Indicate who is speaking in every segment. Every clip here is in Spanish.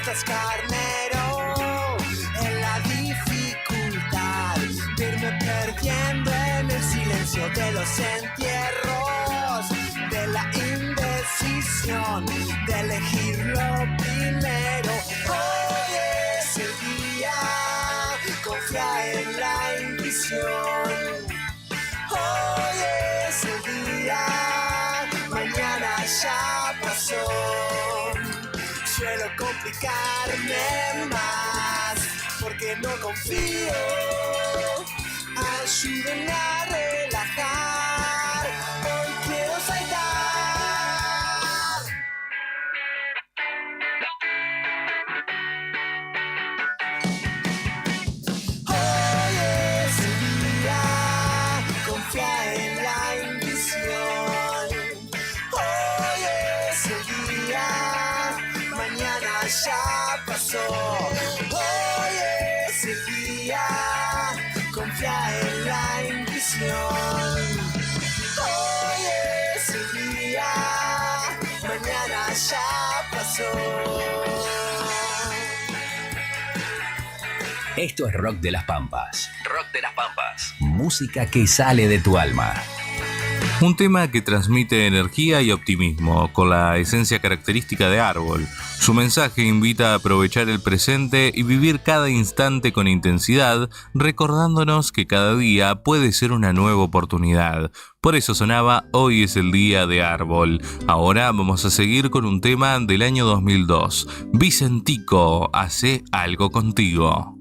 Speaker 1: estás carnero en la dificultad, irme perdiendo en el silencio de los entierros, de la indecisión, de elegir lo primero. Hoy es el día, confía en la intuición. Hoy es el día, mañana ya pasó. Suelo complicarme más porque no confío. Ayúdenme a relajar. Hoy quiero saltar. Hoy es el día, confía en la intuición. Hoy es el día, mañana ya pasó. Hoy es el día, confía en la intuición. Hoy es el día, mañana ya pasó.
Speaker 2: Esto es Rock de las Pampas. Rock de las Pampas. Música que sale de tu alma.
Speaker 3: Un tema que transmite energía y optimismo, con la esencia característica de Árbol. Su mensaje invita a aprovechar el presente y vivir cada instante con intensidad, recordándonos que cada día puede ser una nueva oportunidad. Por eso sonaba Hoy es el día de Árbol. Ahora vamos a seguir con un tema del año 2002. Vicentico, hace algo contigo.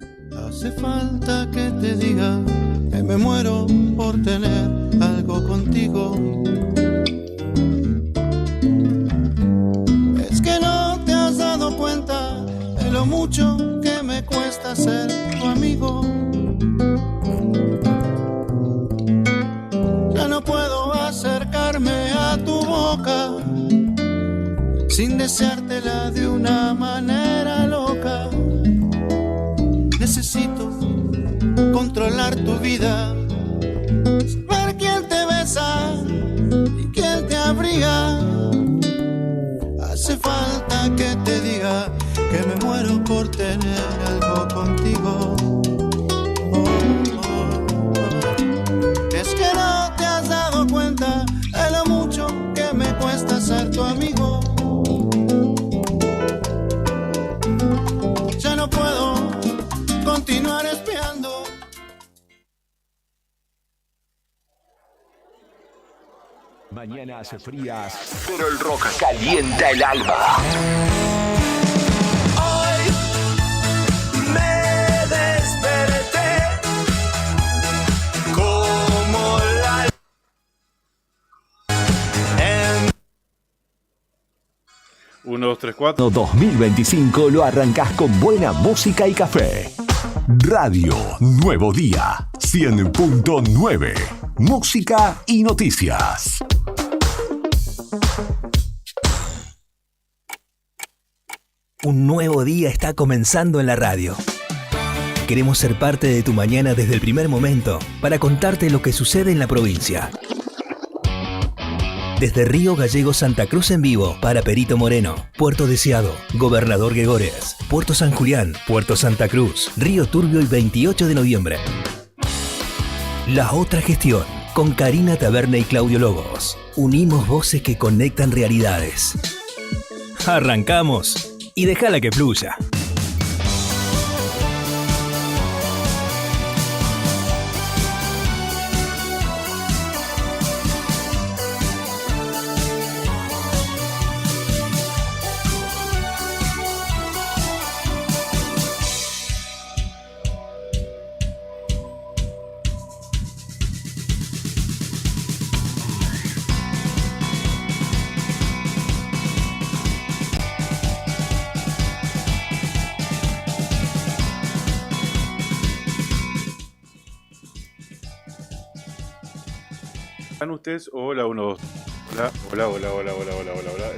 Speaker 4: Hace falta que te diga que me muero por tener algo contigo. Es que no te has dado cuenta de lo mucho que me cuesta ser tu amigo. Ya no puedo acercarme a tu boca sin deseártela de una manera loca. Necesito controlar tu vida, saber quién te besa y quién te abriga. Hace falta que te diga que me muero por tener algo contigo. Es que no te has dado cuenta de lo mucho que me cuesta ser tu amigo. Ya no puedo continuar espiando.
Speaker 2: Mañana hace frías, pero el rock calienta el alma.
Speaker 1: Hoy me desperté como la
Speaker 5: 1, 2, 3, 4.
Speaker 2: 2025 lo arrancás con buena música y café. Radio Nuevo Día 100.9. Música y noticias.
Speaker 6: Un nuevo día está comenzando en la radio. Queremos ser parte de tu mañana desde el primer momento para contarte lo que sucede en la provincia. Desde Río Gallegos Santa Cruz en vivo para Perito Moreno, Puerto Deseado, Gobernador Gregores, Puerto San Julián, Puerto Santa Cruz, Río Turbio y 28 de noviembre. La otra gestión, con Karina Taberna y Claudio Lobos. Unimos voces que conectan realidades. Arrancamos y déjala que fluya.
Speaker 5: ¿Están ustedes? Hola, 1, 2. Hola.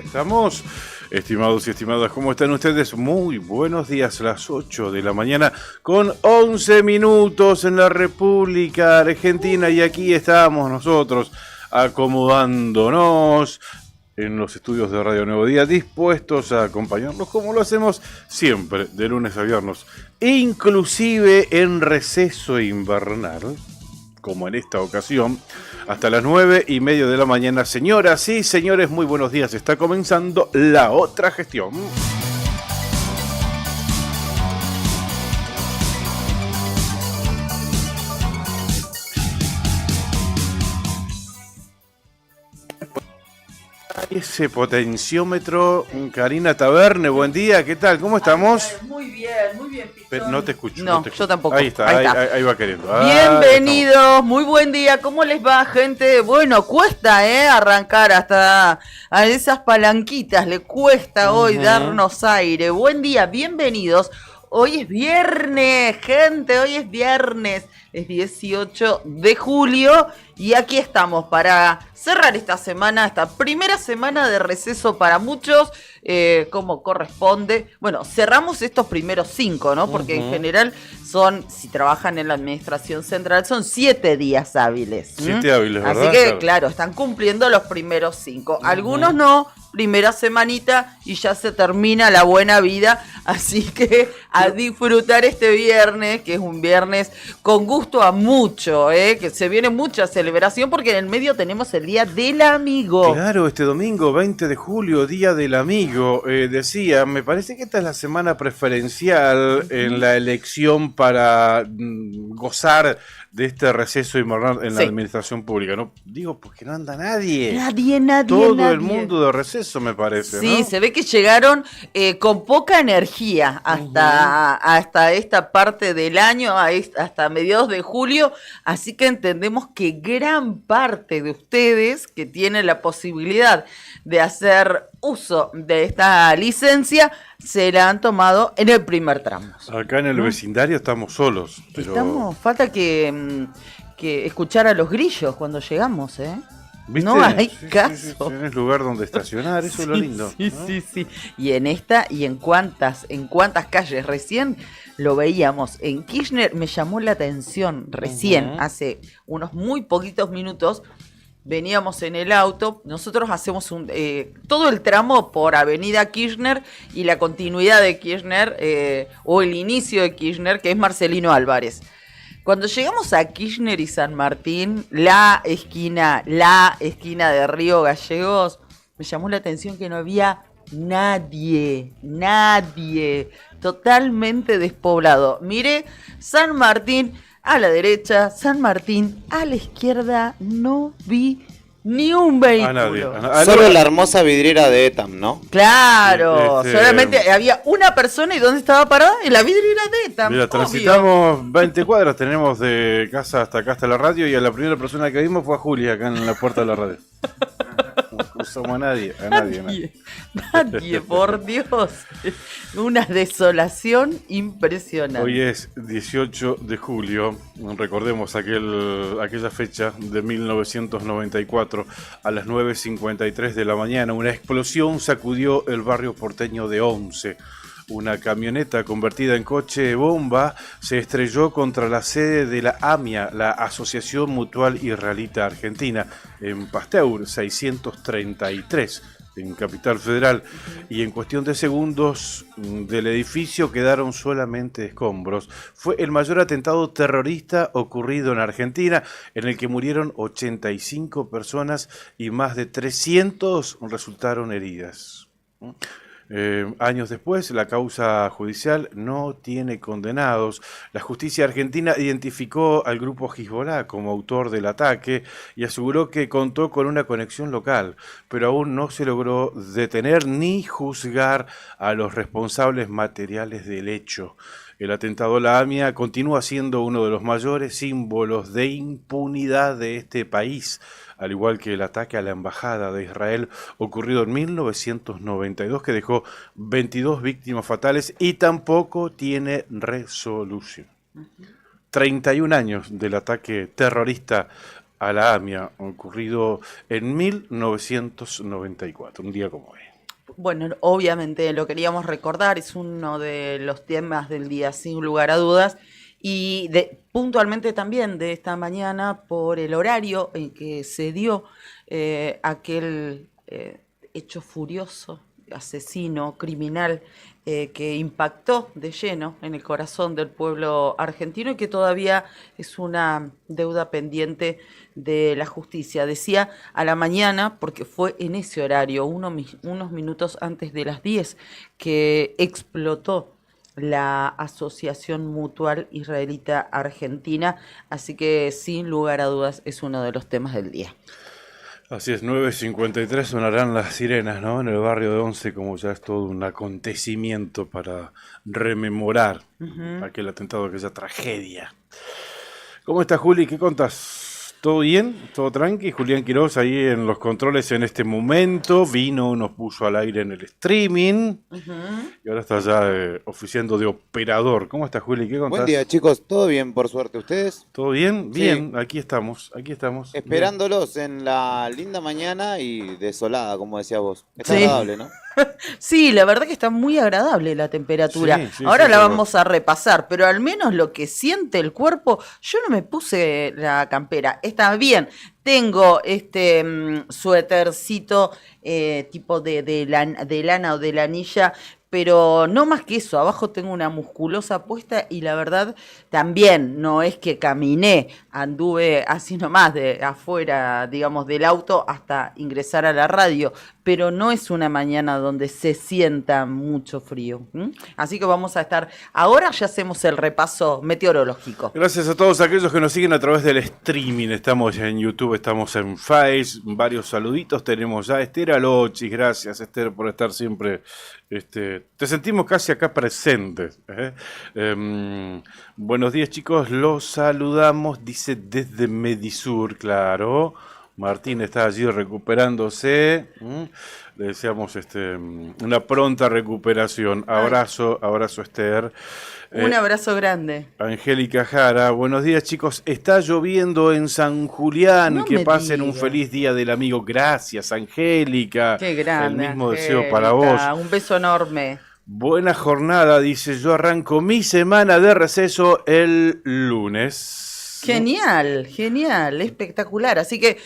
Speaker 5: ¿Estamos? Estimados y estimadas, ¿cómo están ustedes? Muy buenos días, las 8 de la mañana con 11 minutos en la República Argentina y aquí estamos nosotros acomodándonos en los estudios de Radio Nuevo Día, dispuestos a acompañarnos como lo hacemos siempre, de lunes a viernes, inclusive en receso invernal, como en esta ocasión, hasta las 9:30 de la mañana. Señoras y señores, muy buenos días. Está comenzando La Otra Gestión. Ese potenciómetro, Karina Taberne, buen día, ¿qué tal? ¿Cómo estamos?
Speaker 7: Muy bien, Pichón.
Speaker 5: Pero no te escucho.
Speaker 7: No,
Speaker 5: te escucho.
Speaker 7: yo tampoco.
Speaker 5: Ahí está, ahí va queriendo.
Speaker 7: Bienvenidos, muy buen día, ¿cómo les va, gente? Bueno, cuesta, arrancar hasta a esas palanquitas, le cuesta hoy darnos aire. Buen día, bienvenidos. Hoy es viernes, gente, hoy es viernes, es 18 de julio y aquí estamos para cerrar esta semana, esta primera semana de receso para muchos, como corresponde. Bueno, cerramos estos primeros 5, ¿no? Porque en general son, si trabajan en la administración central, son 7 días hábiles.
Speaker 5: 7 hábiles, ¿verdad?
Speaker 7: Así que, claro, están cumpliendo los primeros 5. Algunos no, primera semanita y ya se termina la buena vida. Así que a disfrutar este viernes, que es un viernes con gusto a mucho, que se viene mucha celebración porque en el medio tenemos el Día del Amigo.
Speaker 5: Claro, este domingo 20 de julio, Día del Amigo. Decía, me parece que esta es la semana preferencial en la elección para gozar de este receso invernal en la administración pública, ¿no? Digo, porque no anda nadie.
Speaker 7: Nadie.
Speaker 5: Todo el mundo de receso, me parece,
Speaker 7: Sí,
Speaker 5: ¿no?
Speaker 7: se ve que llegaron con poca energía hasta esta parte del año, hasta mediados de julio, así que entendemos que gran parte de ustedes que tienen la posibilidad de hacer uso de esta licencia, se la han tomado en el primer tramo.
Speaker 5: Acá en el vecindario estamos solos, pero...
Speaker 7: Falta que escuchar a los grillos cuando llegamos,
Speaker 5: ¿Viste?
Speaker 7: No hay
Speaker 5: Sí,
Speaker 7: caso.
Speaker 5: sí, tienes lugar donde estacionar, eso es lo lindo.
Speaker 7: Sí. Y en esta, y en cuántas calles recién lo veíamos. En Kirchner me llamó la atención recién, hace unos muy poquitos minutos. Veníamos en el auto, nosotros hacemos todo el tramo por Avenida Kirchner y la continuidad de Kirchner, o el inicio de Kirchner, que es Marcelino Álvarez. Cuando llegamos a Kirchner y San Martín, la esquina de Río Gallegos, me llamó la atención que no había nadie, totalmente despoblado. Mire, San Martín a la derecha, San Martín a la izquierda, no vi ni un vehículo.
Speaker 5: A nadie.
Speaker 8: Solo la hermosa vidriera de Etam, ¿no?
Speaker 7: Claro, solamente había una persona y ¿dónde estaba parada? En la vidriera de Etam.
Speaker 5: Mira,
Speaker 7: obvio.
Speaker 5: transitamos 20 cuadras, tenemos de casa hasta acá, hasta la radio, y a la primera persona que vimos fue a Julia, acá en la puerta de la radio. No cruzamos a nadie.
Speaker 7: Nadie, por Dios. Una desolación impresionante.
Speaker 5: Hoy es 18 de julio, recordemos aquella fecha de 1994, a las 9:53 de la mañana, una explosión sacudió el barrio porteño de Once. Una camioneta convertida en coche bomba se estrelló contra la sede de la AMIA, la Asociación Mutual Israelita Argentina, en Pasteur 633, en Capital Federal, y en cuestión de segundos del edificio quedaron solamente escombros. Fue el mayor atentado terrorista ocurrido en Argentina, en el que murieron 85 personas y más de 300 resultaron heridas. Años después, la causa judicial no tiene condenados. La justicia argentina identificó al grupo Hezbollah como autor del ataque y aseguró que contó con una conexión local, pero aún no se logró detener ni juzgar a los responsables materiales del hecho. El atentado a la AMIA continúa siendo uno de los mayores símbolos de impunidad de este país, al igual que el ataque a la Embajada de Israel ocurrido en 1992, que dejó 22 víctimas fatales y tampoco tiene resolución. 31 años del ataque terrorista a la AMIA, ocurrido en 1994, un día como hoy.
Speaker 7: Bueno, obviamente lo queríamos recordar, es uno de los temas del día sin lugar a dudas, y puntualmente también de esta mañana por el horario en que se dio aquel hecho furioso, asesino, criminal, que impactó de lleno en el corazón del pueblo argentino y que todavía es una deuda pendiente de la justicia. Decía a la mañana, porque fue en ese horario, unos minutos antes de las 10, que explotó la Asociación Mutual Israelita Argentina, así que sin lugar a dudas es uno de los temas del día.
Speaker 5: Así es, 9:53 sonarán las sirenas, ¿no? En el barrio de Once, como ya es todo un acontecimiento para rememorar aquel atentado, aquella tragedia. ¿Cómo estás, Juli? ¿Qué contás? ¿Todo bien? ¿Todo tranqui? Julián Quiroz ahí en los controles en este momento. Vino, nos puso al aire en el streaming. Y ahora está ya oficiando de operador. ¿Cómo estás, Juli? ¿Qué contás?
Speaker 8: Buen día, chicos. ¿Todo bien, por suerte? ¿Ustedes?
Speaker 5: ¿Todo bien?
Speaker 8: Sí.
Speaker 5: Bien, aquí estamos.
Speaker 8: Esperándolos en la linda mañana y desolada, como decías vos. Está
Speaker 7: Sí.
Speaker 8: agradable, ¿no?
Speaker 7: Sí, la verdad que está muy agradable la temperatura.
Speaker 5: Sí,
Speaker 7: Ahora
Speaker 5: sí,
Speaker 7: la
Speaker 5: sí,
Speaker 7: vamos a repasar, pero al menos lo que siente el cuerpo, yo no me puse la campera. Está bien, tengo este suétercito tipo de lana o de lanilla, pero no más que eso. Abajo tengo una musculosa puesta y la verdad también no es que caminé, anduve así nomás de afuera, digamos, del auto hasta ingresar a la radio, pero no es una mañana donde se sienta mucho frío. Así que vamos a estar, ahora ya hacemos el repaso meteorológico.
Speaker 5: Gracias a todos aquellos que nos siguen a través del streaming. Estamos en YouTube, estamos en Face. Varios saluditos tenemos ya. Esther Alochis, gracias, Esther, por estar siempre. Te sentimos casi acá presentes. Buenos días, chicos. Los saludamos, dice desde Medisur, claro. Martín está allí recuperándose. Le deseamos una pronta recuperación. Abrazo, Esther.
Speaker 7: Un abrazo grande.
Speaker 5: Angélica Jara, buenos días, chicos. Está lloviendo en San Julián.
Speaker 7: No
Speaker 5: que
Speaker 7: me
Speaker 5: pasen un
Speaker 7: diga.
Speaker 5: feliz día del amigo. Gracias, Angélica.
Speaker 7: Qué grande.
Speaker 5: El mismo
Speaker 7: Angélica.
Speaker 5: deseo para vos.
Speaker 7: Un beso enorme.
Speaker 5: Buena jornada, dice. Yo arranco mi semana de receso el lunes.
Speaker 7: Genial, genial, espectacular. Así que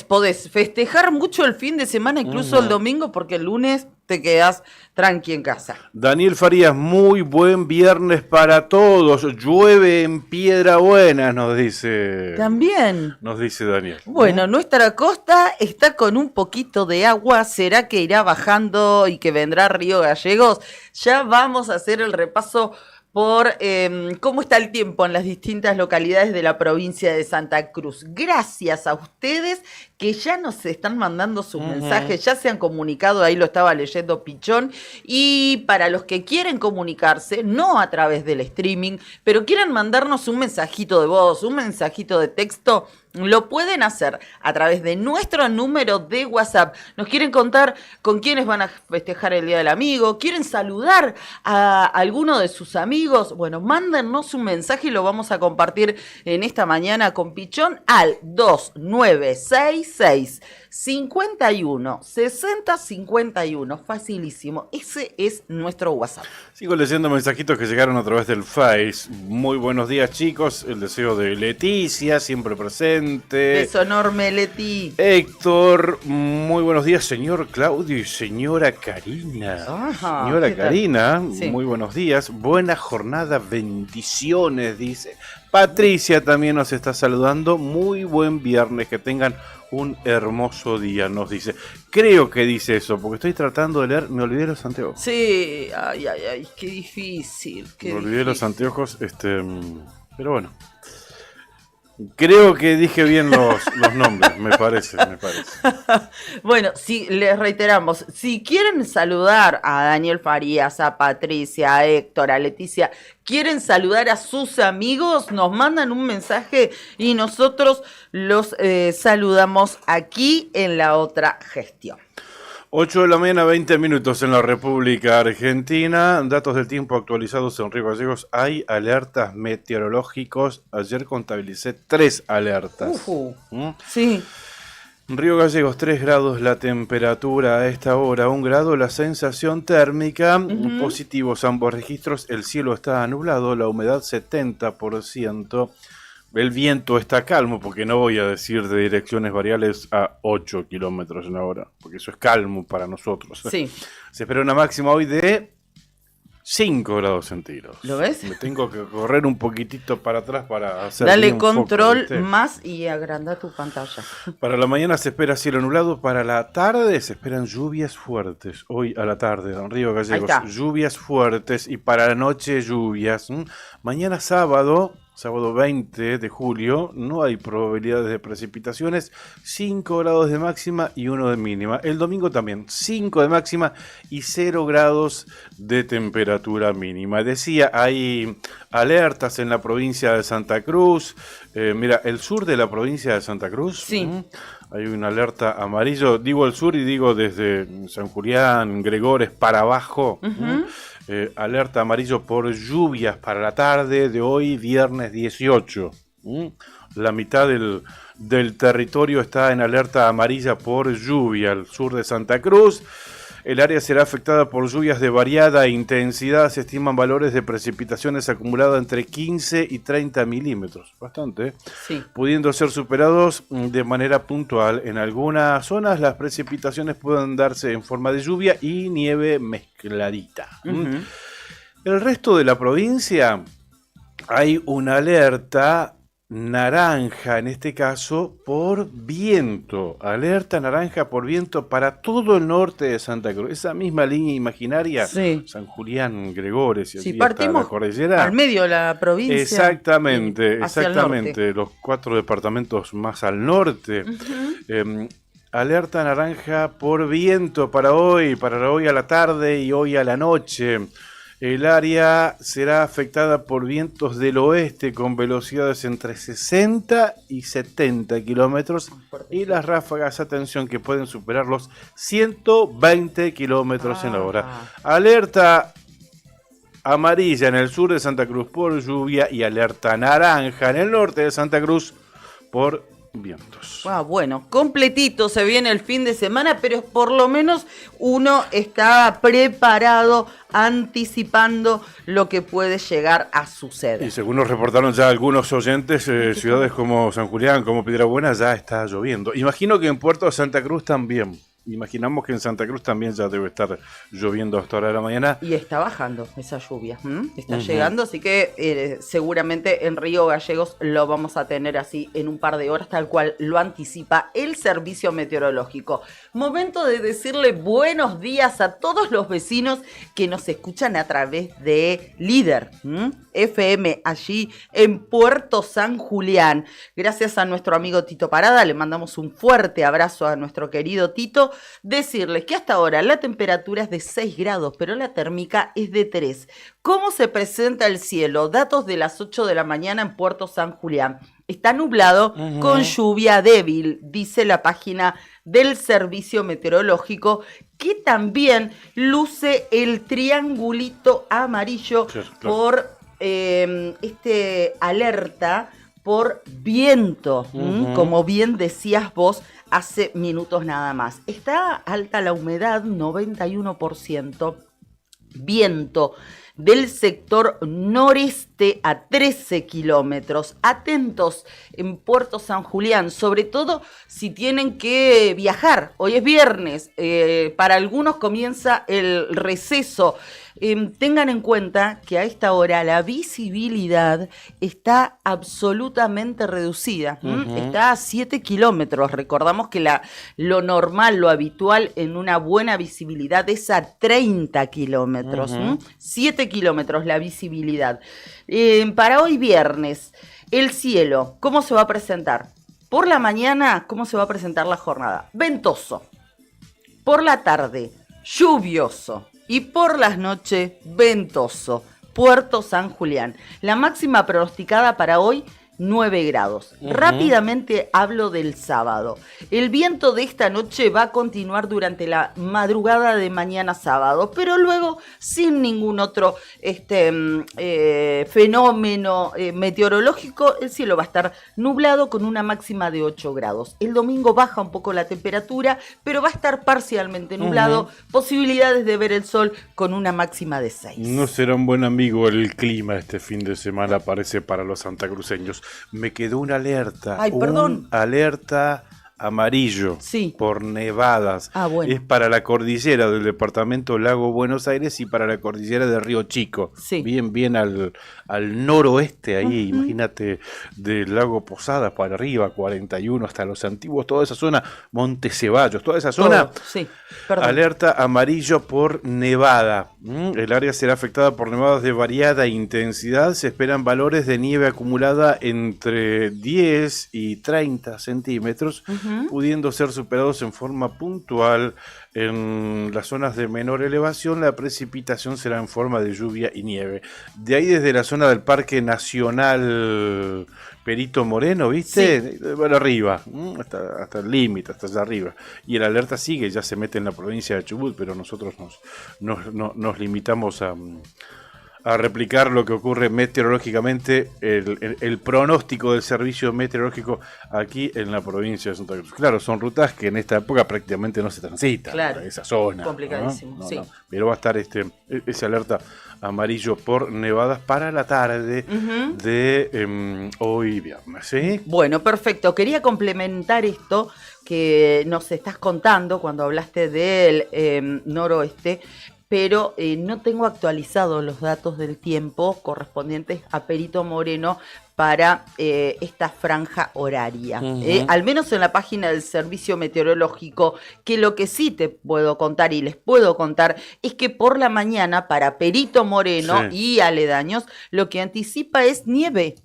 Speaker 7: podés festejar mucho el fin de semana, incluso el domingo, porque el lunes te quedás tranqui en casa.
Speaker 5: Daniel Farías, muy buen viernes para todos. Llueve en Piedra Buena, nos dice.
Speaker 7: También.
Speaker 5: Nos dice Daniel.
Speaker 7: Bueno, nuestra costa está con un poquito de agua. ¿Será que irá bajando y que vendrá Río Gallegos? Ya vamos a hacer el repaso por cómo está el tiempo en las distintas localidades de la provincia de Santa Cruz. Gracias a ustedes que ya nos están mandando sus mensajes, ya se han comunicado, ahí lo estaba leyendo Pichón, y para los que quieren comunicarse, no a través del streaming, pero quieren mandarnos un mensajito de voz, un mensajito de texto, lo pueden hacer a través de nuestro número de WhatsApp. Nos quieren contar con quiénes van a festejar el Día del Amigo, quieren saludar a alguno de sus amigos. Bueno, mándennos un mensaje y lo vamos a compartir en esta mañana con Pichón al 2966 51 60 51. Facilísimo. Ese es nuestro WhatsApp.
Speaker 5: Sigo leyendo mensajitos que llegaron a través del Face. Muy buenos días, chicos. El deseo de Leticia, siempre presente.
Speaker 7: Beso enorme, Leti.
Speaker 5: Héctor, muy buenos días, señor Claudio y señora Karina.
Speaker 7: Ajá,
Speaker 5: Señora
Speaker 7: ¿qué tal?
Speaker 5: Karina,
Speaker 7: Sí.
Speaker 5: muy buenos días. Buena jornada, bendiciones, dice. Patricia también nos está saludando. Muy buen viernes, que tengan un hermoso día, nos dice. Creo que dice eso, porque estoy tratando de leer. Me olvidé los anteojos.
Speaker 7: Sí, ay, qué difícil.
Speaker 5: Me olvidé los anteojos, pero bueno. Creo que dije bien los nombres, me parece.
Speaker 7: Bueno, si les reiteramos, si quieren saludar a Daniel Farías, a Patricia, a Héctor, a Leticia, quieren saludar a sus amigos, nos mandan un mensaje y nosotros los saludamos aquí en la otra gestión.
Speaker 5: 8 de la mañana, 20 minutos en la República Argentina. Datos del tiempo actualizados en Río Gallegos. Hay alertas meteorológicos. Ayer contabilicé 3 alertas.
Speaker 7: Sí.
Speaker 5: Río Gallegos, 3 grados la temperatura a esta hora, 1 grado la sensación térmica. Positivos ambos registros. El cielo está nublado, la humedad 70%. el viento está calmo, porque no voy a decir de direcciones variables a 8 kilómetros en la hora, porque eso es calmo para nosotros.
Speaker 7: Sí.
Speaker 5: Se espera una máxima hoy de 5 grados centígrados.
Speaker 7: ¿Lo ves?
Speaker 5: Me tengo que correr un poquitito para atrás para hacer
Speaker 7: Dale
Speaker 5: bien foco,
Speaker 7: control
Speaker 5: ¿viste?
Speaker 7: más y agranda tu pantalla.
Speaker 5: Para la mañana se espera cielo nublado, para la tarde se esperan lluvias fuertes. Hoy a la tarde, Don Río Gallegos,
Speaker 7: Ahí está.
Speaker 5: lluvias fuertes y para la noche lluvias. Mañana sábado 20 de julio, no hay probabilidades de precipitaciones, 5 grados de máxima y 1 de mínima. El domingo también, 5 de máxima y 0 grados de temperatura mínima. Decía, hay alertas en la provincia de Santa Cruz. Mira, el sur de la provincia de Santa Cruz.
Speaker 7: Sí.
Speaker 5: Hay una alerta amarillo, digo el sur y digo desde San Julián, Gregores para abajo. Alerta amarillo por lluvias para la tarde de hoy, viernes 18. La mitad del territorio está en alerta amarilla por lluvia. El sur de Santa Cruz. El área será afectada por lluvias de variada intensidad. Se estiman valores de precipitaciones acumuladas entre 15 y 30 milímetros. Bastante.
Speaker 7: Sí.
Speaker 5: Pudiendo ser superados de manera puntual. En algunas zonas las precipitaciones pueden darse en forma de lluvia y nieve mezcladita. El resto de la provincia hay una alerta naranja, en este caso, por viento. Alerta naranja por viento para todo el norte de Santa Cruz. Esa misma línea imaginaria,
Speaker 7: Sí.
Speaker 5: San Julián, Gregores y
Speaker 7: Sí,
Speaker 5: así hasta
Speaker 7: partimos
Speaker 5: la cordillera.
Speaker 7: al medio de la provincia.
Speaker 5: Exactamente,
Speaker 7: hacia el
Speaker 5: exactamente. Los 4 departamentos más al norte. Alerta naranja por viento para hoy a la tarde y hoy a la noche. El área será afectada por vientos del oeste con velocidades entre 60 y 70 kilómetros y las ráfagas, atención, que pueden superar los 120 kilómetros en la hora. Alerta amarilla en el sur de Santa Cruz por lluvia y alerta naranja en el norte de Santa Cruz por vientos.
Speaker 7: Bueno, completito se viene el fin de semana, pero por lo menos uno está preparado, anticipando lo que puede llegar a suceder.
Speaker 5: Y según nos reportaron ya algunos oyentes, ciudades como San Julián, como Piedrabuena, ya está lloviendo. Imagino que en Puerto Santa Cruz también. Imaginamos que en Santa Cruz también ya debe estar lloviendo a esta hora de la mañana.
Speaker 7: Y está bajando esa lluvia, está llegando, así que seguramente en Río Gallegos lo vamos a tener así en un par de horas, tal cual lo anticipa el servicio meteorológico. Momento de decirle buenos días a todos los vecinos que nos escuchan a través de Líder FM, allí en Puerto San Julián. Gracias a nuestro amigo Tito Parada, le mandamos un fuerte abrazo a nuestro querido Tito. Decirles que hasta ahora la temperatura es de 6 grados, pero la térmica es de 3. ¿Cómo se presenta el cielo? Datos de las 8 de la mañana en Puerto San Julián. Está nublado con lluvia débil, dice la página del servicio meteorológico, que también luce el triangulito amarillo por alerta por viento, como bien decías vos hace minutos nada más. Está alta la humedad, 91%, viento del sector noreste a 13 kilómetros. Atentos en Puerto San Julián, sobre todo si tienen que viajar. Hoy es viernes, para algunos comienza el receso. Tengan en cuenta que a esta hora la visibilidad está absolutamente reducida. Está a 7 kilómetros. Recordamos que lo normal, lo habitual en una buena visibilidad es a 30 kilómetros. 7 kilómetros la visibilidad. Para hoy viernes, el cielo, ¿cómo se va a presentar? Por la mañana, ¿cómo se va a presentar la jornada? Ventoso. Por la tarde, lluvioso. Y por las noches, ventoso. Puerto San Julián. La máxima pronosticada para hoy, 9 grados. Rápidamente hablo del sábado. El viento de esta noche va a continuar durante la madrugada de mañana sábado, pero luego sin ningún otro fenómeno meteorológico, el cielo va a estar nublado con una máxima de 8 grados. El domingo baja un poco la temperatura, pero va a estar parcialmente nublado, posibilidades de ver el sol con una máxima de 6.
Speaker 5: No será un buen amigo el clima este fin de semana, parece, para los santacruceños. Me quedó una alerta.
Speaker 7: Ay, perdón.
Speaker 5: Alerta amarillo
Speaker 7: Sí.
Speaker 5: por nevadas.
Speaker 7: Ah, bueno.
Speaker 5: Es para la cordillera del departamento Lago Buenos Aires y para la cordillera de Río Chico.
Speaker 7: Sí.
Speaker 5: Bien al noroeste ahí, imagínate, del lago Posadas para arriba, 41 hasta Los Antiguos, toda esa zona, Monte Ceballos, toda esa zona.
Speaker 7: Todo, sí, perdón.
Speaker 5: Alerta amarillo por nevada. El área será afectada por nevadas de variada intensidad. Se esperan valores de nieve acumulada entre 10 y 30 centímetros, pudiendo ser superados en forma puntual. En las zonas de menor elevación, la precipitación será en forma de lluvia y nieve. De ahí, desde la zona del Parque Nacional Perito Moreno, ¿viste? Sí. Para arriba, hasta el límite, hasta allá arriba. Y el alerta sigue, ya se mete en la provincia de Chubut, pero nosotros nos limitamos a replicar lo que ocurre meteorológicamente, el pronóstico del servicio meteorológico aquí en la provincia de Santa Cruz. Claro, son rutas que en esta época prácticamente no se transitan,
Speaker 7: claro,
Speaker 5: esa zona.
Speaker 7: complicadísimo,
Speaker 5: ¿no?
Speaker 7: sí.
Speaker 5: Pero va a estar ese alerta amarillo por nevadas para la tarde de hoy viernes, ¿sí?
Speaker 7: Bueno, perfecto. Quería complementar esto que nos estás contando cuando hablaste del noroeste, pero no tengo actualizados los datos del tiempo correspondientes a Perito Moreno para esta franja horaria. Al menos en la página del Servicio Meteorológico, que lo que sí te puedo contar y les puedo contar es que por la mañana para Perito Moreno y aledaños lo que anticipa es nieve.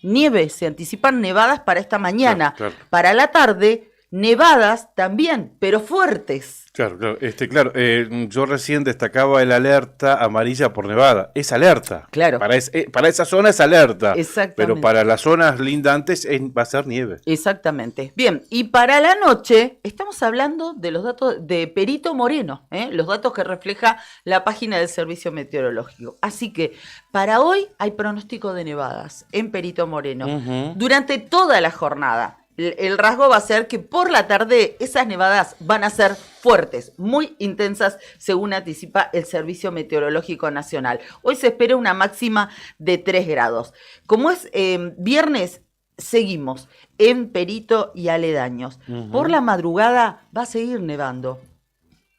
Speaker 7: Nieve, se anticipan nevadas para esta mañana. Claro. Para la tarde, nevadas también, pero fuertes.
Speaker 5: Claro. Yo recién destacaba el alerta amarilla por nevada. Es alerta.
Speaker 7: Claro.
Speaker 5: Para esa zona es alerta.
Speaker 7: Exactamente.
Speaker 5: Pero para las zonas lindantes va a ser nieve.
Speaker 7: Exactamente. Bien, y para la noche estamos hablando de los datos de Perito Moreno, los datos que refleja la página del Servicio Meteorológico. Así que para hoy hay pronóstico de nevadas en Perito Moreno durante toda la jornada. El rasgo va a ser que por la tarde esas nevadas van a ser fuertes, muy intensas, según anticipa el Servicio Meteorológico Nacional. Hoy se espera una máxima de 3 grados. Como es viernes, seguimos en Perito y aledaños. Por la madrugada va a seguir nevando.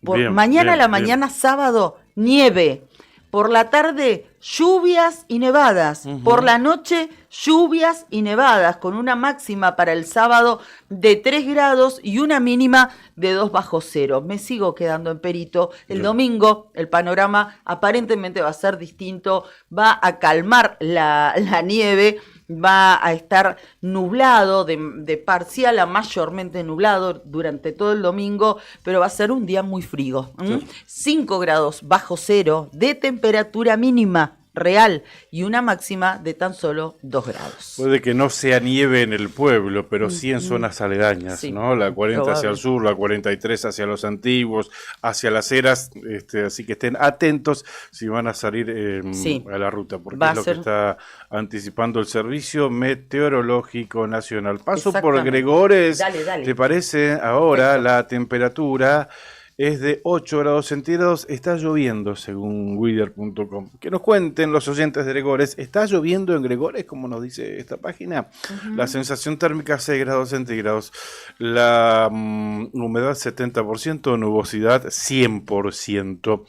Speaker 7: Mañana, sábado, nieve. Por la tarde, lluvias y nevadas. Por la noche, lluvias y nevadas, con una máxima para el sábado de 3 grados y una mínima de 2 bajo cero. Me sigo quedando en Perito. El domingo, el panorama aparentemente va a ser distinto. Va a calmar la nieve. Va a estar nublado, de parcial a mayormente nublado durante todo el domingo, pero va a ser un día muy frío. 5 grados bajo cero de temperatura mínima real y una máxima de tan solo 2 grados.
Speaker 5: Puede que no sea nieve en el pueblo, pero sí en zonas aledañas,
Speaker 7: sí,
Speaker 5: ¿no? La 40
Speaker 7: probable.
Speaker 5: Hacia el sur, la 43 hacia Los Antiguos, hacia Las Heras, así que estén atentos si van a salir a la ruta, porque es lo que está anticipando el Servicio Meteorológico Nacional. Paso por Gregores,
Speaker 7: dale.
Speaker 5: ¿te parece? Ahora la temperatura es de 8 grados centígrados, está lloviendo según weather.com. Que nos cuenten los oyentes de Gregores, ¿está lloviendo en Gregores como nos dice esta página? La sensación térmica 6 grados centígrados, la humedad 70%, nubosidad 100%.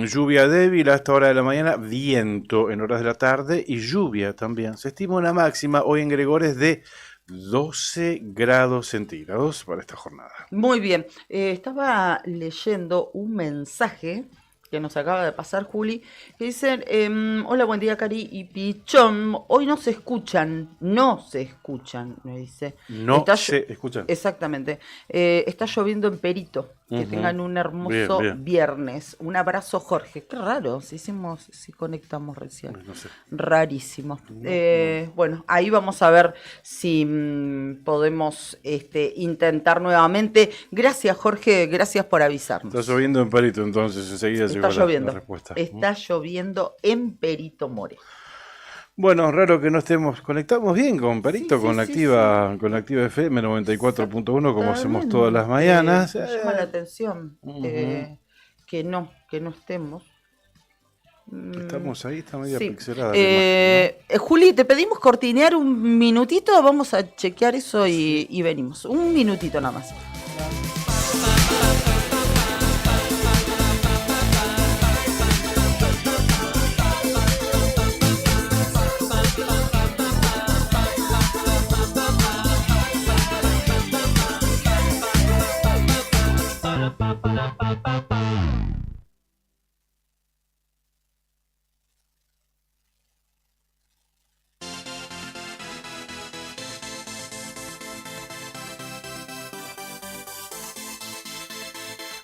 Speaker 5: Lluvia débil a esta hora de la mañana, viento en horas de la tarde y lluvia también. Se estima una máxima hoy en Gregores de 12 grados centígrados para esta jornada.
Speaker 7: Muy bien. Estaba leyendo un mensaje que nos acaba de pasar Juli, que dicen, hola, buen día, Cari y Pichón. Hoy no se escuchan, me dice.
Speaker 5: Se escuchan.
Speaker 7: Exactamente. Está lloviendo en Perito. Que tengan un hermoso viernes. Un abrazo, Jorge. Qué raro, si conectamos recién.
Speaker 5: No sé.
Speaker 7: Rarísimo. Bueno, ahí vamos a ver si podemos intentar nuevamente. Gracias, Jorge, gracias por avisarnos.
Speaker 5: Está lloviendo en Perito, entonces enseguida
Speaker 7: Está
Speaker 5: llegó
Speaker 7: lloviendo.
Speaker 5: la respuesta.
Speaker 7: Está lloviendo en Perito Moreno.
Speaker 5: Bueno, raro que no estemos, conectamos bien con Perito,
Speaker 7: Sí,
Speaker 5: con la activa FM 94.1 como hacemos todas las mañanas.
Speaker 7: Me llama la atención que no estemos.
Speaker 5: Estamos ahí, está media
Speaker 7: Sí.
Speaker 5: pixelada. la imagen,
Speaker 7: Juli, te pedimos cortinear un minutito, vamos a chequear eso y venimos. Un minutito nada más.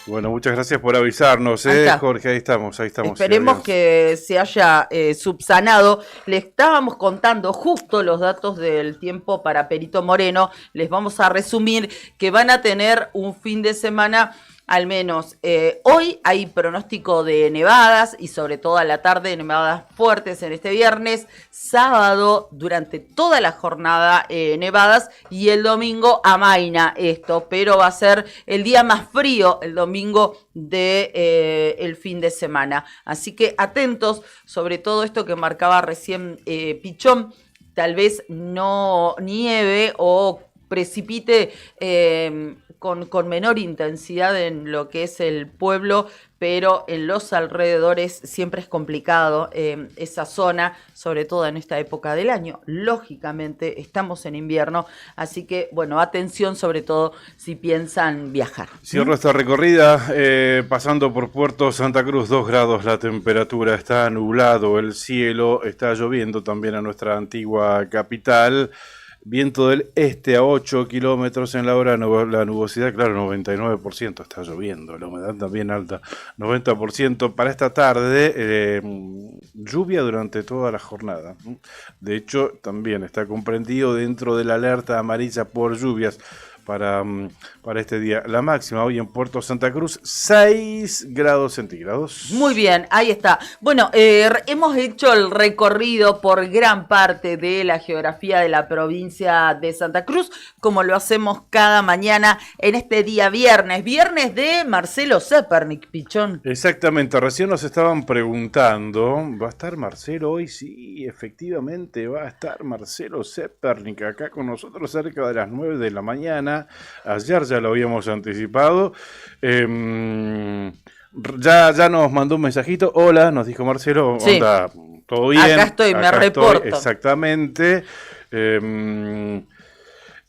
Speaker 5: Bueno, muchas gracias por avisarnos,
Speaker 7: Ahí está.
Speaker 5: Jorge, ahí estamos.
Speaker 7: Esperemos
Speaker 5: sí,
Speaker 7: que se haya subsanado. Le estábamos contando justo los datos del tiempo para Perito Moreno. Les vamos a resumir que van a tener un fin de semana. Al menos hoy hay pronóstico de nevadas y sobre todo a la tarde nevadas fuertes en este viernes, sábado durante toda la jornada nevadas y el domingo amaina esto, pero va a ser el día más frío el domingo de el fin de semana. Así que atentos sobre todo esto que marcaba recién Pichón, tal vez no nieve o precipite con menor intensidad en lo que es el pueblo, pero en los alrededores siempre es complicado esa zona, sobre todo en esta época del año. Lógicamente estamos en invierno, así que bueno, atención sobre todo si piensan viajar.
Speaker 5: Cierro esta recorrida pasando por Puerto Santa Cruz, 2 grados la temperatura, está nublado el cielo, está lloviendo también a nuestra antigua capital. Viento del este a 8 kilómetros en la hora, la nubosidad, claro, 99%, está lloviendo, la humedad también alta, 90% para esta tarde, lluvia durante toda la jornada. De hecho, también está comprendido dentro de la alerta amarilla por lluvias para este día. La máxima hoy en Puerto Santa Cruz, 6 grados centígrados.
Speaker 7: Muy bien, ahí está. Bueno, hemos hecho el recorrido por gran parte de la geografía de la provincia de Santa Cruz, como lo hacemos cada mañana en este día viernes de Marcelo Zepernik, Pichón.
Speaker 5: Exactamente, recién nos estaban preguntando, ¿va a estar Marcelo hoy? Sí, efectivamente va a estar Marcelo Zepernik acá con nosotros cerca de las 9 de la mañana. Ayer ya lo habíamos anticipado. Ya nos mandó un mensajito. Hola, nos dijo Marcelo.
Speaker 7: Sí.
Speaker 5: Onda, ¿todo bien?
Speaker 7: Acá estoy, me reporto.
Speaker 5: Exactamente.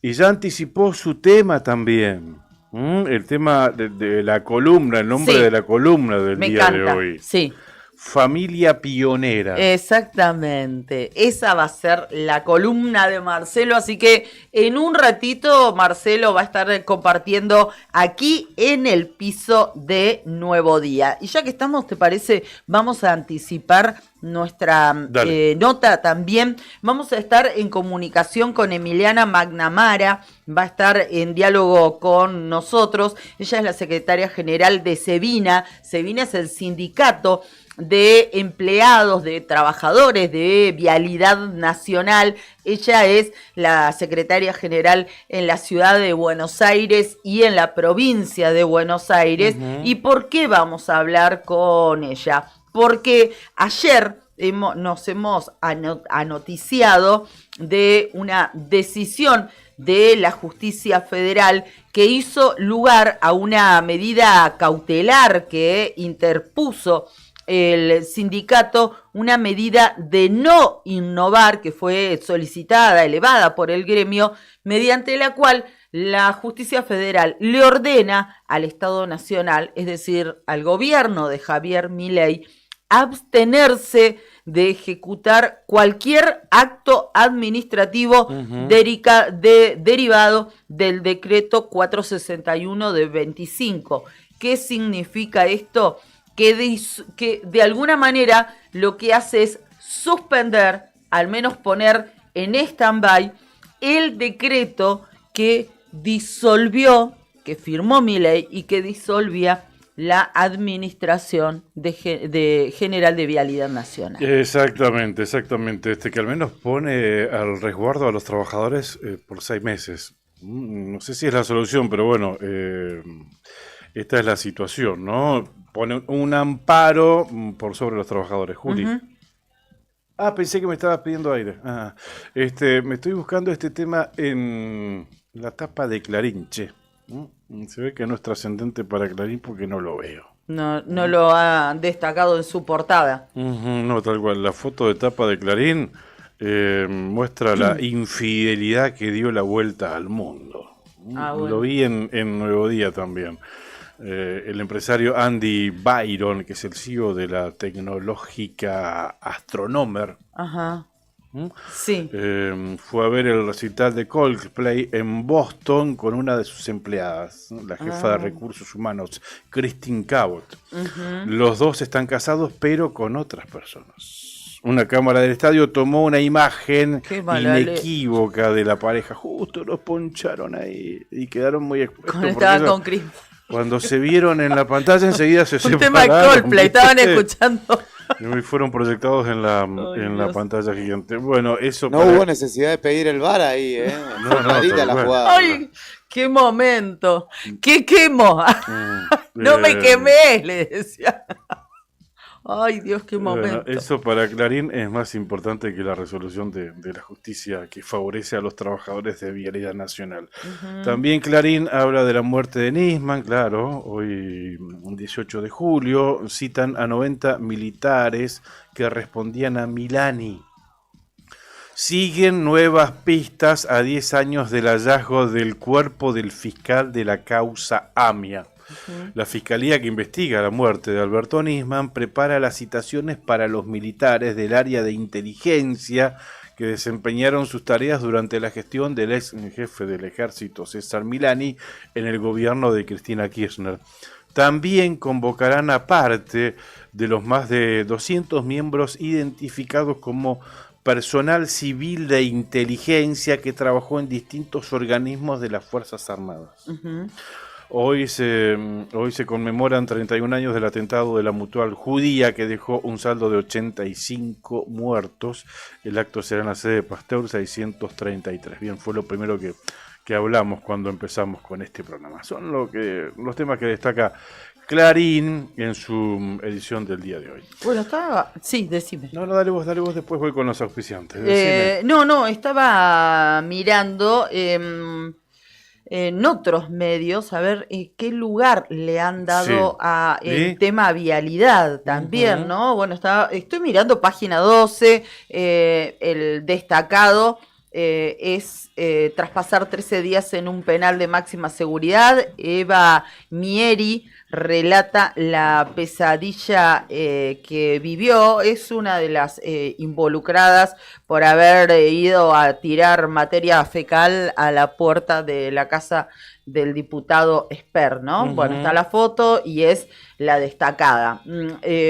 Speaker 5: Y ya anticipó su tema también. El tema de la columna, el nombre
Speaker 7: Sí.
Speaker 5: de la columna del
Speaker 7: Me
Speaker 5: día
Speaker 7: encanta.
Speaker 5: de hoy.
Speaker 7: Sí.
Speaker 5: Familia pionera.
Speaker 7: Exactamente, esa va a ser la columna de Marcelo, así que en un ratito Marcelo va a estar compartiendo aquí en el piso de Nuevo Día. Y ya que estamos, ¿te parece? Vamos a anticipar nuestra nota también. Vamos a estar en comunicación con Emiliana McNamara, va a estar en diálogo con nosotros. Ella es la secretaria general de SEVINA. SEVINA es el sindicato de empleados, de trabajadores de Vialidad Nacional. Ella es la secretaria general en la ciudad de Buenos Aires y en la provincia de Buenos Aires. ¿Y por qué vamos a hablar con ella? Porque ayer nos hemos anoticiado de una decisión de la Justicia Federal que hizo lugar a una medida cautelar que interpuso el sindicato, una medida de no innovar que fue solicitada, elevada por el gremio, mediante la cual la Justicia Federal le ordena al Estado Nacional, es decir, al gobierno de Javier Milei, abstenerse de ejecutar cualquier acto administrativo derivado del decreto 461 de 25. ¿Qué significa esto? Que de alguna manera lo que hace es suspender, al menos poner en stand-by, el decreto que disolvió, que firmó Milei y que disolvía la Administración General de Vialidad Nacional.
Speaker 5: Exactamente. Que al menos pone al resguardo a los trabajadores por 6 meses. No sé si es la solución, pero bueno, esta es la situación, ¿no? pone un amparo por sobre los trabajadores. Juli.
Speaker 7: Ujú.
Speaker 5: Pensé que me estabas pidiendo aire. Me estoy buscando este tema en la tapa de Clarín, che. Se ve que no es trascendente para Clarín porque no lo veo.
Speaker 7: No lo ha destacado en su portada.
Speaker 5: No, tal cual. La foto de tapa de Clarín muestra la infidelidad que dio la vuelta al mundo.
Speaker 7: Bueno.
Speaker 5: Lo vi en Nuevo Día también. El empresario Andy Byron, que es el CEO de la tecnológica Astronomer,
Speaker 7: Ajá. Sí.
Speaker 5: fue a ver el recital de Coldplay en Boston con una de sus empleadas, ¿no? La jefa de recursos humanos, Christine Cabot. Los dos están casados, pero con otras personas. Una cámara del estadio tomó una imagen
Speaker 7: Qué mala
Speaker 5: inequívoca de la pareja. Justo los poncharon ahí y quedaron muy expuestos.
Speaker 7: Estaban con Chris.
Speaker 5: Cuando se vieron en la pantalla enseguida se
Speaker 7: Un
Speaker 5: separaron.
Speaker 7: tema de Coldplay, estaban
Speaker 5: ¿viste?
Speaker 7: escuchando.
Speaker 5: Y fueron proyectados en la pantalla gigante. Bueno, eso
Speaker 8: No hubo necesidad de pedir el VAR ahí, ¿eh?
Speaker 5: No,
Speaker 8: Fue clarita
Speaker 5: tal
Speaker 8: la
Speaker 5: cual.
Speaker 8: jugada.
Speaker 7: ¡Ay! ¡Qué momento! ¡Qué quemo! No me quemé, le decía. Ay, Dios, qué momento.
Speaker 5: Bueno, eso para Clarín es más importante que la resolución de la justicia que favorece a los trabajadores de Vialidad Nacional. También Clarín habla de la muerte de Nisman, claro, hoy 18 de julio, citan a 90 militares que respondían a Milani. Siguen nuevas pistas a 10 años del hallazgo del cuerpo del fiscal de la causa AMIA. La fiscalía que investiga la muerte de Alberto Nisman prepara las citaciones para los militares del área de inteligencia que desempeñaron sus tareas durante la gestión del ex jefe del ejército César Milani en el gobierno de Cristina Kirchner. También convocarán a parte de los más de 200 miembros identificados como personal civil de inteligencia que trabajó en distintos organismos de las Fuerzas Armadas. Hoy se conmemoran 31 años del atentado de la Mutual Judía que dejó un saldo de 85 muertos. El acto será en la sede de Pasteur 633. Bien, fue lo primero que hablamos cuando empezamos con este programa. Son los temas que destaca Clarín en su edición del día de hoy.
Speaker 7: Bueno, estaba... Sí, decime.
Speaker 5: No, dale vos, después voy con los auspiciantes. Decime.
Speaker 7: No, estaba mirando... en otros medios, a ver qué lugar le han dado a el tema vialidad también, ¿no? Bueno, estoy mirando página 12, el destacado es tras pasar 13 días en un penal de máxima seguridad, Eva Mieri relata la pesadilla que vivió. Es una de las involucradas por haber ido a tirar materia fecal a la puerta de la casa del diputado Esper, ¿no? Bueno, está la foto y es la destacada.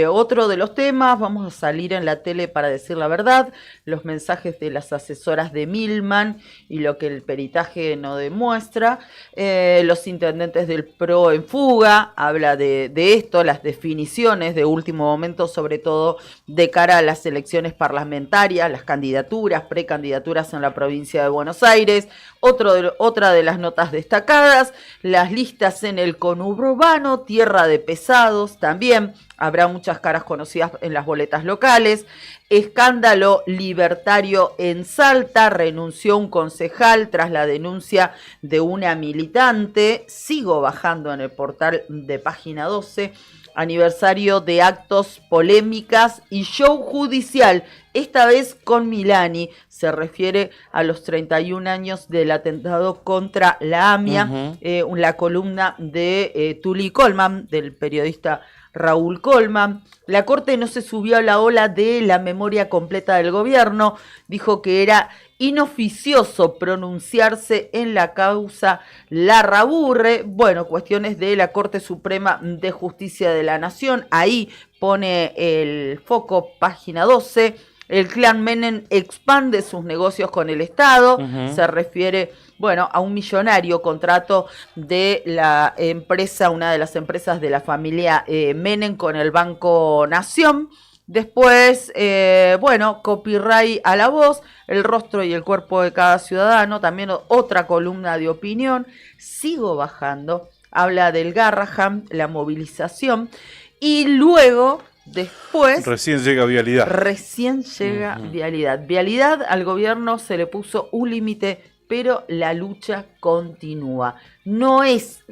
Speaker 7: Otro de los temas, vamos a salir en la tele para decir la verdad, los mensajes de las asesoras de Milman y lo que el peritaje no demuestra, los intendentes del PRO en fuga, habla de esto, las definiciones de último momento, sobre todo de cara a las elecciones parlamentarias, las candidaturas, precandidaturas en la provincia de Buenos Aires. Otra de las notas destacadas, las listas en el conurbano, tierra de pesados, también habrá muchas caras conocidas en las boletas locales. Escándalo libertario en Salta, renunció un concejal tras la denuncia de una militante. Sigo bajando en el portal de página 12. Aniversario de actos, polémicas y show judicial, esta vez con Milani. Se refiere a los 31 años del atentado contra la AMIA, la columna de Tuli Colman, del periodista Raúl Colman. La Corte no se subió a la ola de la memoria completa del gobierno, dijo que era inoficioso pronunciarse en la causa Larraburre. Bueno, cuestiones de la Corte Suprema de Justicia de la Nación, ahí pone el foco, página 12. El clan Menem expande sus negocios con el Estado, se refiere, bueno, a un millonario contrato de la empresa, una de las empresas de la familia Menem con el Banco Nación. Después, bueno, copyright a la voz, el rostro y el cuerpo de cada ciudadano, también otra columna de opinión. Sigo bajando, habla del Garrahan, la movilización. Y luego, después,
Speaker 5: Recién llega Vialidad.
Speaker 7: recién llega Vialidad. Vialidad, al gobierno se le puso un límite, pero la lucha continúa. No es,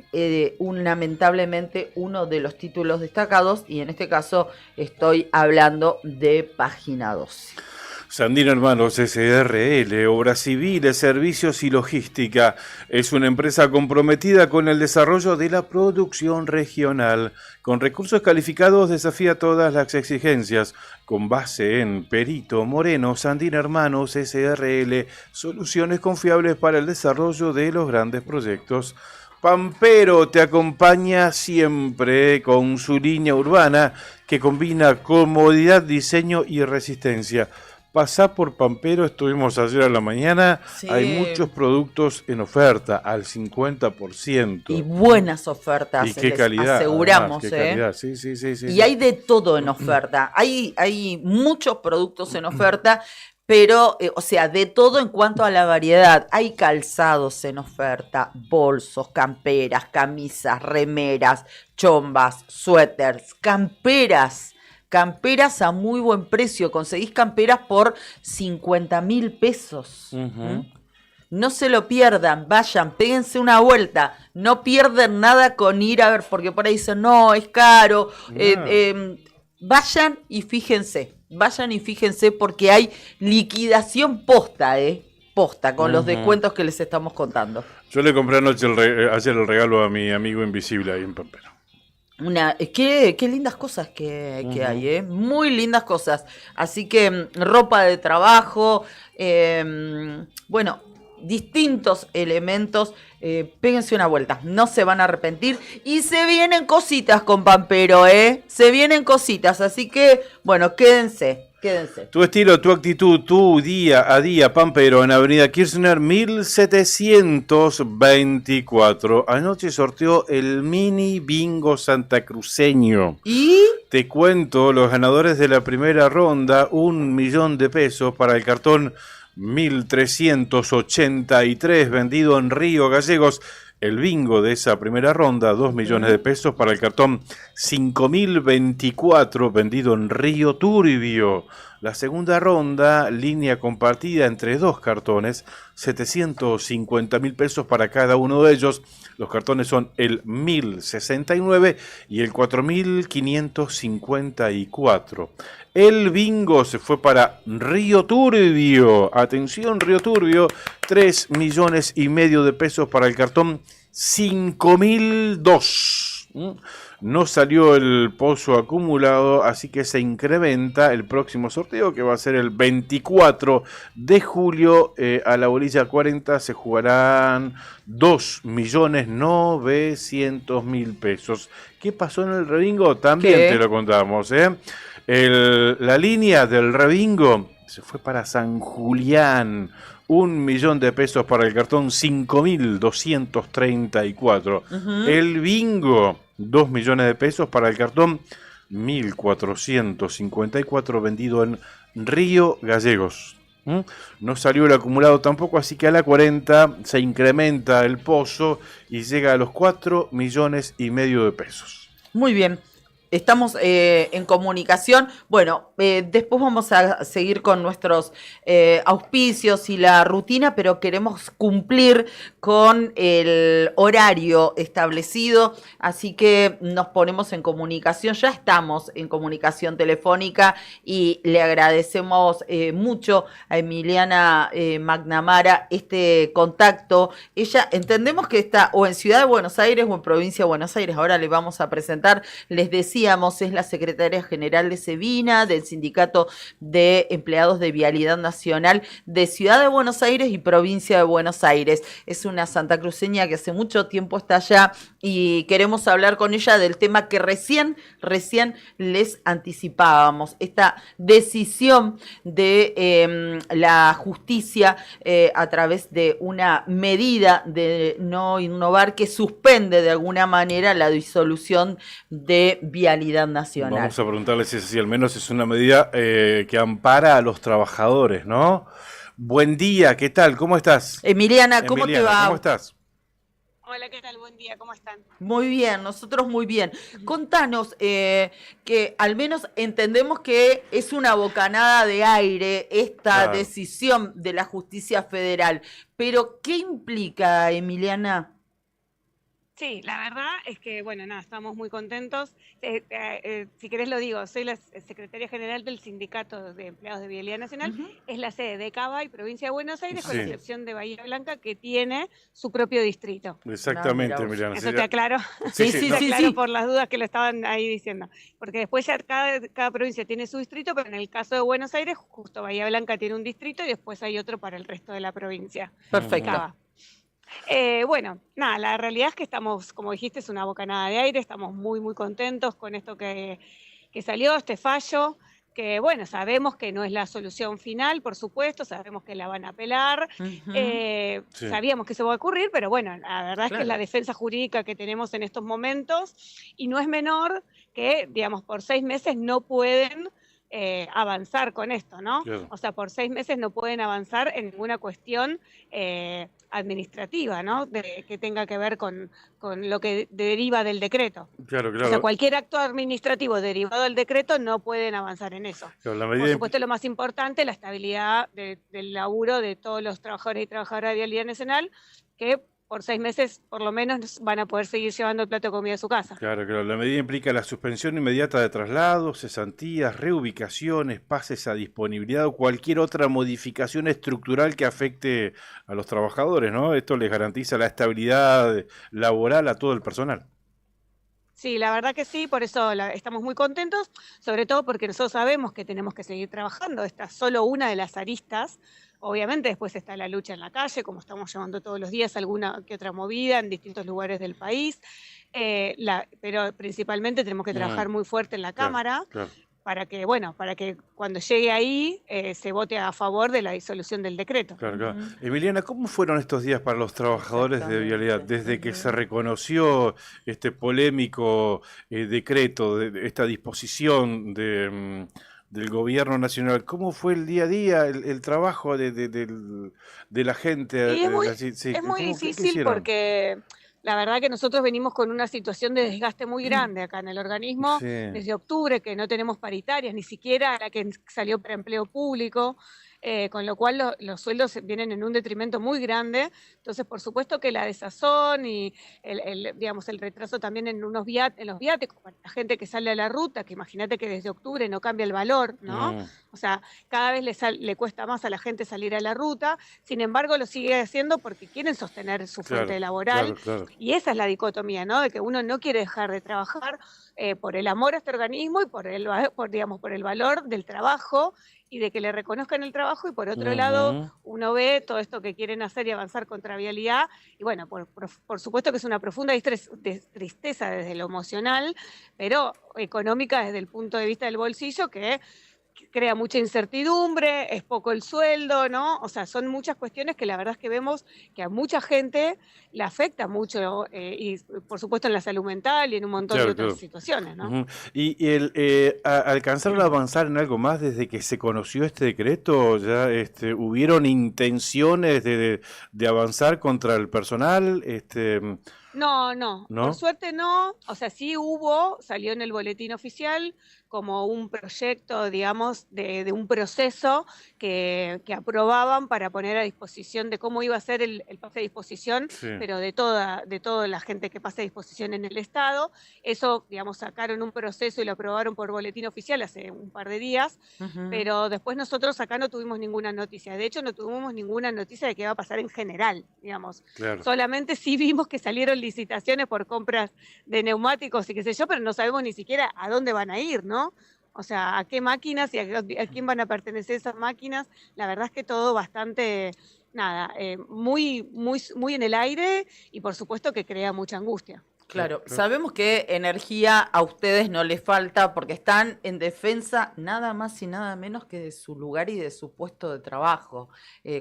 Speaker 7: lamentablemente, uno de los títulos destacados, y en este caso estoy hablando de Página 12.
Speaker 5: Sandino Hermanos SRL, Obras Civiles, Servicios y Logística, es una empresa comprometida con el desarrollo de la producción regional. Con recursos calificados desafía todas las exigencias. Con base en Perito Moreno, Sandino Hermanos SRL, soluciones confiables para el desarrollo de los grandes proyectos. Pampero te acompaña siempre con su línea urbana que combina comodidad, diseño y resistencia. Pasá por Pampero, estuvimos ayer a la mañana,
Speaker 7: Sí.
Speaker 5: hay muchos productos en oferta, al 50%.
Speaker 7: Y buenas ofertas,
Speaker 5: Y qué
Speaker 7: les
Speaker 5: calidad.
Speaker 7: aseguramos.
Speaker 5: Además, qué calidad. Sí, sí, sí, sí,
Speaker 7: Y
Speaker 5: sí.
Speaker 7: hay de todo en oferta. Hay muchos productos en oferta, pero, o sea, de todo en cuanto a la variedad. Hay calzados en oferta, bolsos, camperas, camisas, remeras, chombas, suéteres, camperas a muy buen precio. Conseguís camperas por 50.000 pesos.
Speaker 5: Ujú.
Speaker 7: No se lo pierdan, vayan, péguense una vuelta, no pierden nada con ir a ver, porque por ahí dicen, no, es caro. Vayan y fíjense porque hay liquidación posta, posta, con los descuentos que les estamos contando.
Speaker 5: Yo le compré anoche ayer el regalo a mi amigo invisible ahí en Pampero.
Speaker 7: Qué lindas cosas que hay, muy lindas cosas. Así que ropa de trabajo, bueno, distintos elementos, péguense una vuelta, no se van a arrepentir. Y se vienen cositas con Pampero, se vienen cositas, así que, bueno, quédense.
Speaker 5: Tu estilo, tu actitud, tu día a día, Pampero, en Avenida Kirchner 1724. Anoche sorteó el mini bingo santacruceño.
Speaker 7: ¿Y?
Speaker 5: Te cuento, los ganadores de la primera ronda, 1 millón de pesos para el cartón 1383 vendido en Río Gallegos. El bingo de esa primera ronda, 2 millones de pesos para el cartón 5024 vendido en Río Turbio. La segunda ronda, línea compartida entre 2 cartones, 750.000 pesos para cada uno de ellos. Los cartones son el 1069 y el 4554. El bingo se fue para Río Turbio. Atención, Río Turbio, 3 millones y medio de pesos para el cartón 5002. No salió el pozo acumulado, así que se incrementa el próximo sorteo, que va a ser el 24 de julio. A la bolilla 40 se jugarán 2.900.000 pesos. ¿Qué pasó en el rebingo? También
Speaker 7: ¿Qué?
Speaker 5: te lo contamos, la línea del rebingo se fue para San Julián. 1 millón de pesos para el cartón 5234. El bingo, 2 millones de pesos para el cartón 1454 vendido en Río Gallegos. No salió el acumulado tampoco, así que a la 40 se incrementa el pozo y llega a los 4 millones y medio de pesos.
Speaker 7: Muy bien. Estamos en comunicación. Bueno, después vamos a seguir con nuestros auspicios y la rutina, pero queremos cumplir con el horario establecido, así que nos ponemos en comunicación. Ya estamos en comunicación telefónica y le agradecemos mucho a Emiliana McNamara este contacto. Ella, entendemos que está o en Ciudad de Buenos Aires o en Provincia de Buenos Aires. Ahora le vamos a presentar. Les decía, es la secretaria general de SEVINA, del Sindicato de Empleados de Vialidad Nacional de Ciudad de Buenos Aires y Provincia de Buenos Aires. Es una santacruceña que hace mucho tiempo está allá y queremos hablar con ella del tema que recién les anticipábamos, esta decisión de la justicia a través de una medida de no innovar que suspende de alguna manera la disolución de Vialidad Nacional.
Speaker 5: Vamos a preguntarle si es así, al menos es una medida que ampara a los trabajadores, ¿no? Buen día, ¿qué tal? ¿Cómo estás?
Speaker 7: Emiliana, ¿cómo te va?
Speaker 5: ¿Cómo estás?
Speaker 9: Hola, ¿qué tal? Buen día, ¿cómo están?
Speaker 7: Muy bien, nosotros muy bien. Contanos, que al menos entendemos que es una bocanada de aire esta
Speaker 5: Claro.
Speaker 7: decisión de la justicia federal, pero ¿qué implica, Emiliana?
Speaker 9: Sí, la verdad es que, bueno, nada, estamos muy contentos. Si querés lo digo, soy la secretaria general del Sindicato de Empleados de Vialidad Nacional.
Speaker 7: Ujú.
Speaker 9: Es la sede de Cava y Provincia de Buenos Aires, con
Speaker 5: Sí.
Speaker 9: excepción de Bahía Blanca, que tiene su propio distrito.
Speaker 5: Exactamente,
Speaker 7: Ah, mira vos.
Speaker 5: Emiliana.
Speaker 9: Eso
Speaker 5: Sí,
Speaker 9: te aclaro.
Speaker 7: Sí,
Speaker 5: sí,
Speaker 7: sí,
Speaker 5: no.
Speaker 9: Te
Speaker 7: sí,
Speaker 9: aclaro
Speaker 7: sí.
Speaker 9: por las dudas que lo estaban ahí diciendo. Porque después ya cada provincia tiene su distrito, pero en el caso de Buenos Aires, justo Bahía Blanca tiene un distrito y después hay otro para el resto de la provincia.
Speaker 7: Perfecto.
Speaker 9: Cava. Bueno, nada, la realidad es que estamos, como dijiste, es una bocanada de aire, estamos muy, muy contentos con esto que salió, este fallo, que bueno, sabemos que no es la solución final, por supuesto, sabemos que la van a apelar,
Speaker 7: Ujú.
Speaker 5: Sí.
Speaker 9: sabíamos que eso va a ocurrir, pero bueno, la verdad es que es la
Speaker 7: Claro.
Speaker 9: defensa jurídica que tenemos en estos momentos, y no es menor que, digamos, por 6 meses no pueden avanzar con esto, ¿no?
Speaker 5: Claro.
Speaker 9: O sea, por 6 meses no pueden avanzar en ninguna cuestión administrativa, ¿no? Que tenga que ver con lo que deriva del decreto.
Speaker 5: Claro,
Speaker 9: O sea,
Speaker 5: claro.
Speaker 9: cualquier acto administrativo derivado del decreto no pueden avanzar en eso.
Speaker 5: Claro, la
Speaker 9: Por
Speaker 5: medida
Speaker 9: supuesto, lo más importante, la estabilidad del laburo de todos los trabajadores y trabajadoras de Vialidad Nacional, que por 6 meses por lo menos van a poder seguir llevando el plato de comida a su casa.
Speaker 5: Claro, claro. La medida implica la suspensión inmediata de traslados, cesantías, reubicaciones, pases a disponibilidad o cualquier otra modificación estructural que afecte a los trabajadores, ¿no? Esto les garantiza la estabilidad laboral a todo el personal.
Speaker 9: Sí, la verdad que sí, por eso estamos muy contentos, sobre todo porque nosotros sabemos que tenemos que seguir trabajando. Esta es solo una de las aristas. Obviamente después está la lucha en la calle, como estamos llevando todos los días alguna que otra movida en distintos lugares del país, pero principalmente tenemos que trabajar muy fuerte en la
Speaker 5: Claro,
Speaker 9: Cámara
Speaker 5: claro.
Speaker 9: para que, bueno, para que cuando llegue ahí se vote a favor de la disolución del decreto.
Speaker 5: Claro, claro.
Speaker 7: Ujú.
Speaker 5: Emiliana, ¿cómo fueron estos días para los trabajadores de Vialidad?
Speaker 7: Exactamente.
Speaker 5: Desde que se
Speaker 7: Ujú.
Speaker 5: reconoció este polémico decreto, de esta disposición del gobierno nacional, ¿cómo fue el día a día, el trabajo de la gente?
Speaker 9: Y es muy,
Speaker 5: Así, sí,
Speaker 9: es muy
Speaker 5: ¿qué
Speaker 9: difícil
Speaker 5: hicieron?
Speaker 9: porque la verdad que nosotros venimos con una situación de desgaste muy grande acá en el organismo
Speaker 5: Sí,
Speaker 9: desde octubre, que no tenemos paritarias, ni siquiera la que salió para empleo público, con lo cual los sueldos vienen en un detrimento muy grande. Entonces, por supuesto que la desazón y digamos, el retraso también en los viáticos para la gente que sale a la ruta, que imagínate que desde octubre no cambia el valor, ¿no?
Speaker 5: Mm,
Speaker 9: O sea, cada vez le cuesta más a la gente salir a la ruta, sin embargo lo sigue haciendo porque quieren sostener su fuente
Speaker 5: claro,
Speaker 9: laboral.
Speaker 5: claro, claro.
Speaker 9: Y esa es la dicotomía, ¿no? De que uno no quiere dejar de trabajar por el amor a este organismo y digamos, por el valor del trabajo y de que le reconozcan el trabajo, y por otro lado
Speaker 5: Ujú.
Speaker 9: uno ve todo esto que quieren hacer y avanzar contra Vialidad, y bueno, por supuesto que es una profunda tristeza desde lo emocional, pero económica desde el punto de vista del bolsillo, que crea mucha incertidumbre, es poco el sueldo, ¿no? O sea, son muchas cuestiones que la verdad es que vemos que a mucha gente le afecta mucho, y por supuesto en la salud mental y en un montón de
Speaker 5: Claro,
Speaker 9: otras
Speaker 5: claro.
Speaker 9: situaciones, ¿no?
Speaker 5: Ujú. ¿Y alcanzaron a avanzar en algo más desde que se conoció este decreto? ¿Ya hubieron intenciones de avanzar contra el personal?
Speaker 9: No, por
Speaker 5: ¿No?
Speaker 9: suerte no, o sea, sí salió en el boletín oficial como un proyecto, digamos, de un proceso que aprobaban para poner a disposición de cómo iba a ser el pase de disposición,
Speaker 5: Sí.
Speaker 9: pero de toda la gente que pase a disposición en el Estado. Eso, digamos, sacaron un proceso y lo aprobaron por boletín oficial hace un par de días,
Speaker 7: Ujú.
Speaker 9: pero después nosotros acá no tuvimos ninguna noticia. De hecho, no tuvimos ninguna noticia de qué va a pasar en general, digamos.
Speaker 5: Claro.
Speaker 9: Solamente sí vimos que salieron licitaciones por compras de neumáticos y qué sé yo, pero no sabemos ni siquiera a dónde van a ir, ¿no? O sea, a qué máquinas y a quién van a pertenecer esas máquinas. La verdad es que todo bastante, nada, muy, muy, muy en el aire, y por supuesto que crea mucha angustia.
Speaker 7: Claro, sabemos que energía a ustedes no les falta porque están en defensa nada más y nada menos que de su lugar y de su puesto de trabajo,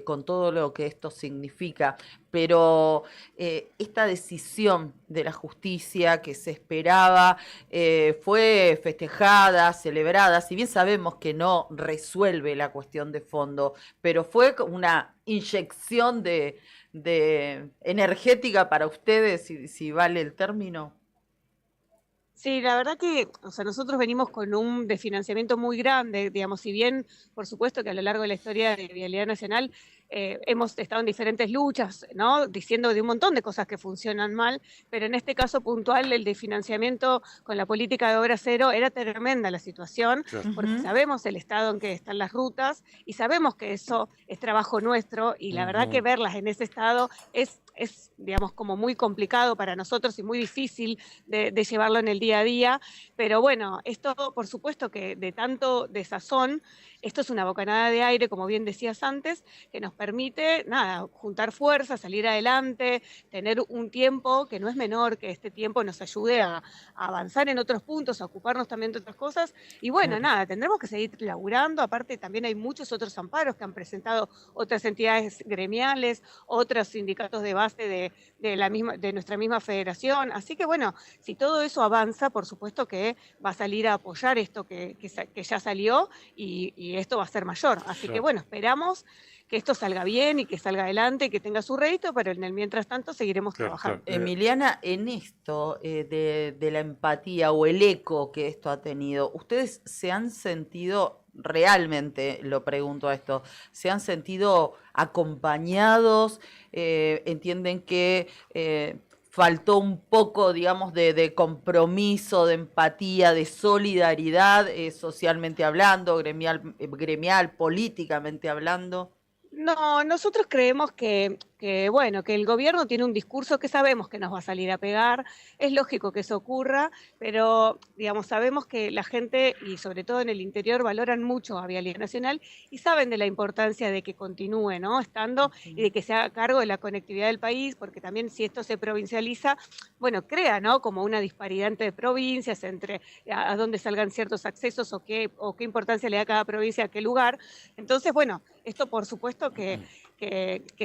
Speaker 7: con todo lo que esto significa. Pero esta decisión de la justicia que se esperaba fue festejada, celebrada, si bien sabemos que no resuelve la cuestión de fondo, pero fue como una inyección de energética para ustedes, si vale el término.
Speaker 9: Sí, la verdad que, o sea, nosotros venimos con un desfinanciamiento muy grande, digamos, si bien, por supuesto que a lo largo de la historia de Vialidad Nacional hemos estado en diferentes luchas, ¿no? Diciendo de un montón de cosas que funcionan mal, pero en este caso puntual el desfinanciamiento con la política de obra cero era tremenda la situación, porque sabemos el estado en que están las rutas y sabemos que eso es trabajo nuestro y la verdad que verlas en ese estado es, digamos, como muy complicado para nosotros y muy difícil de llevarlo en el día a día, pero bueno, esto por supuesto que de tanto desazón, esto es una bocanada de aire, como bien decías antes, que nos permite, nada, juntar fuerzas, salir adelante, tener un tiempo que no es menor, que este tiempo nos ayude a avanzar en otros puntos, a ocuparnos también de otras cosas, y bueno, nada, tendremos que seguir laburando, aparte también hay muchos otros amparos que han presentado otras entidades gremiales, otros sindicatos de base de nuestra misma federación, así que bueno, si todo eso avanza, por supuesto que va a salir a apoyar esto que ya salió y esto va a ser mayor, así que bueno, esperamos que esto salga bien y que salga adelante y que tenga su rédito, pero en el mientras tanto seguiremos trabajando.
Speaker 7: Emiliana, en esto de la empatía o el eco que esto ha tenido, ¿ustedes se han sentido, realmente lo pregunto a esto, se han sentido acompañados? ¿Entienden que faltó un poco, digamos, de compromiso, de empatía, de solidaridad, socialmente hablando, gremial, políticamente hablando?
Speaker 9: No, nosotros creemos bueno, que el gobierno tiene un discurso que sabemos que nos va a salir a pegar, es lógico que eso ocurra, pero digamos, sabemos que la gente, y sobre todo en el interior, valoran mucho a Vialidad Nacional y saben de la importancia de que continúe, ¿no? Estando y de que se haga cargo de la conectividad del país, porque también si esto se provincializa, bueno, crea, ¿no? Como una disparidad entre provincias, entre a dónde salgan ciertos accesos o qué importancia le da cada provincia a qué lugar. Entonces, bueno, esto por supuesto que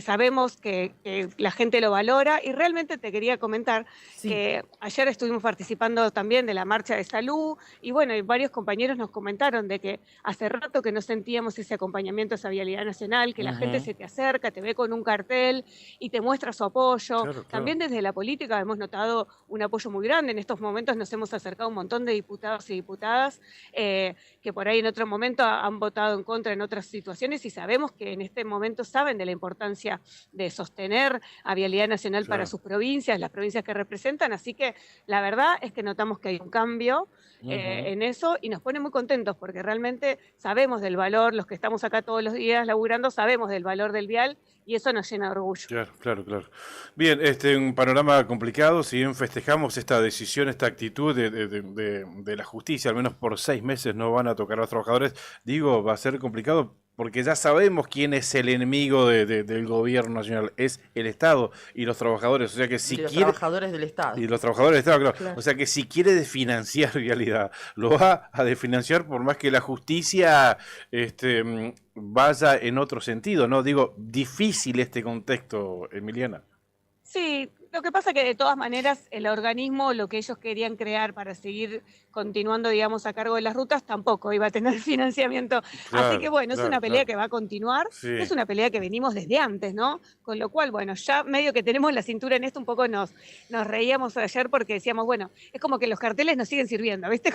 Speaker 9: sabemos que la gente lo valora y realmente te quería comentar que ayer estuvimos participando también de la marcha de salud y bueno, y varios compañeros nos comentaron de que hace rato que no sentíamos ese acompañamiento a esa Vialidad Nacional, que la gente se te acerca, te ve con un cartel y te muestra su apoyo. Claro. También desde la política hemos notado un apoyo muy grande, en estos momentos nos hemos acercado un montón de diputados y diputadas que por ahí en otro momento han votado en contra en otras situaciones y sabemos que en este momento saben de la importancia de sostener a Vialidad Nacional para sus provincias, las provincias que representan, así que la verdad es que notamos que hay un cambio en eso y nos pone muy contentos porque realmente sabemos del valor, los que estamos acá todos los días laburando, sabemos del valor del vial y eso nos llena de orgullo.
Speaker 5: Claro. Bien, un panorama complicado, si bien festejamos esta decisión, esta actitud de la justicia, al menos por 6 meses no van a tocar a los trabajadores, digo, va a ser complicado porque ya sabemos quién es el enemigo del gobierno nacional, es el Estado y los trabajadores, o sea que si
Speaker 7: trabajadores del Estado.
Speaker 5: Y los trabajadores del Estado, claro. O sea que si quiere desfinanciar Vialidad, lo va a desfinanciar por más que la justicia vaya en otro sentido, ¿no? Digo, difícil este contexto, Emiliana.
Speaker 9: Sí, lo que pasa que de todas maneras el organismo, lo que ellos querían crear para seguir continuando, digamos, a cargo de las rutas, tampoco iba a tener financiamiento. Claro, así que bueno, es una pelea que va a continuar, es una pelea que venimos desde antes, ¿no? Con lo cual, bueno, ya medio que tenemos la cintura en esto, un poco nos reíamos ayer porque decíamos, bueno, es como que los carteles nos siguen sirviendo, ¿viste?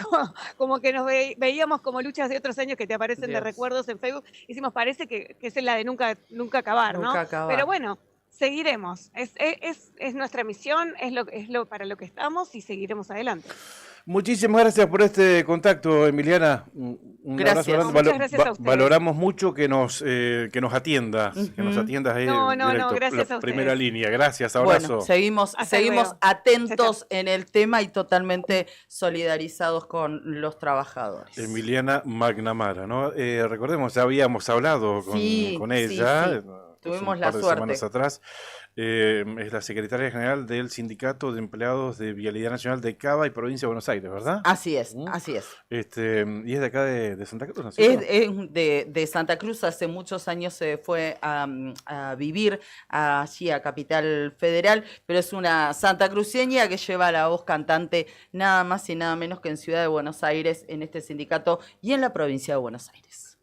Speaker 9: Como que nos veíamos como luchas de otros años que te aparecen de recuerdos en Facebook, y decimos, parece que es la de nunca acabar, ¿no? Pero bueno, seguiremos, es nuestra misión, es lo para lo que estamos y seguiremos adelante.
Speaker 5: Muchísimas gracias por este contacto, Emiliana. Un abrazo grande.
Speaker 9: Muchas gracias a ustedes.
Speaker 5: Valoramos mucho que nos atiendas, que nos atiendas ahí
Speaker 9: No,
Speaker 5: directo,
Speaker 9: gracias
Speaker 5: la
Speaker 9: a ustedes.
Speaker 5: primera línea. Gracias, abrazo.
Speaker 7: Bueno, seguimos atentos en el tema y totalmente solidarizados con los trabajadores.
Speaker 5: Emiliana McNamara, ¿no? Recordemos, ya habíamos hablado con ella.
Speaker 7: Tuvimos
Speaker 5: un
Speaker 7: la
Speaker 5: par de
Speaker 7: suerte.
Speaker 5: semanas atrás. Es la secretaria general del Sindicato de Empleados de Vialidad Nacional de Cava y Provincia de Buenos Aires, ¿verdad?
Speaker 7: Así es, así es.
Speaker 5: ¿Y es de acá de Santa Cruz? ¿No?
Speaker 7: Es de Santa Cruz, hace muchos años se fue a vivir allí a Capital Federal, pero es una santacruceña que lleva la voz cantante nada más y nada menos que en Ciudad de Buenos Aires, en este sindicato y en la provincia de Buenos Aires.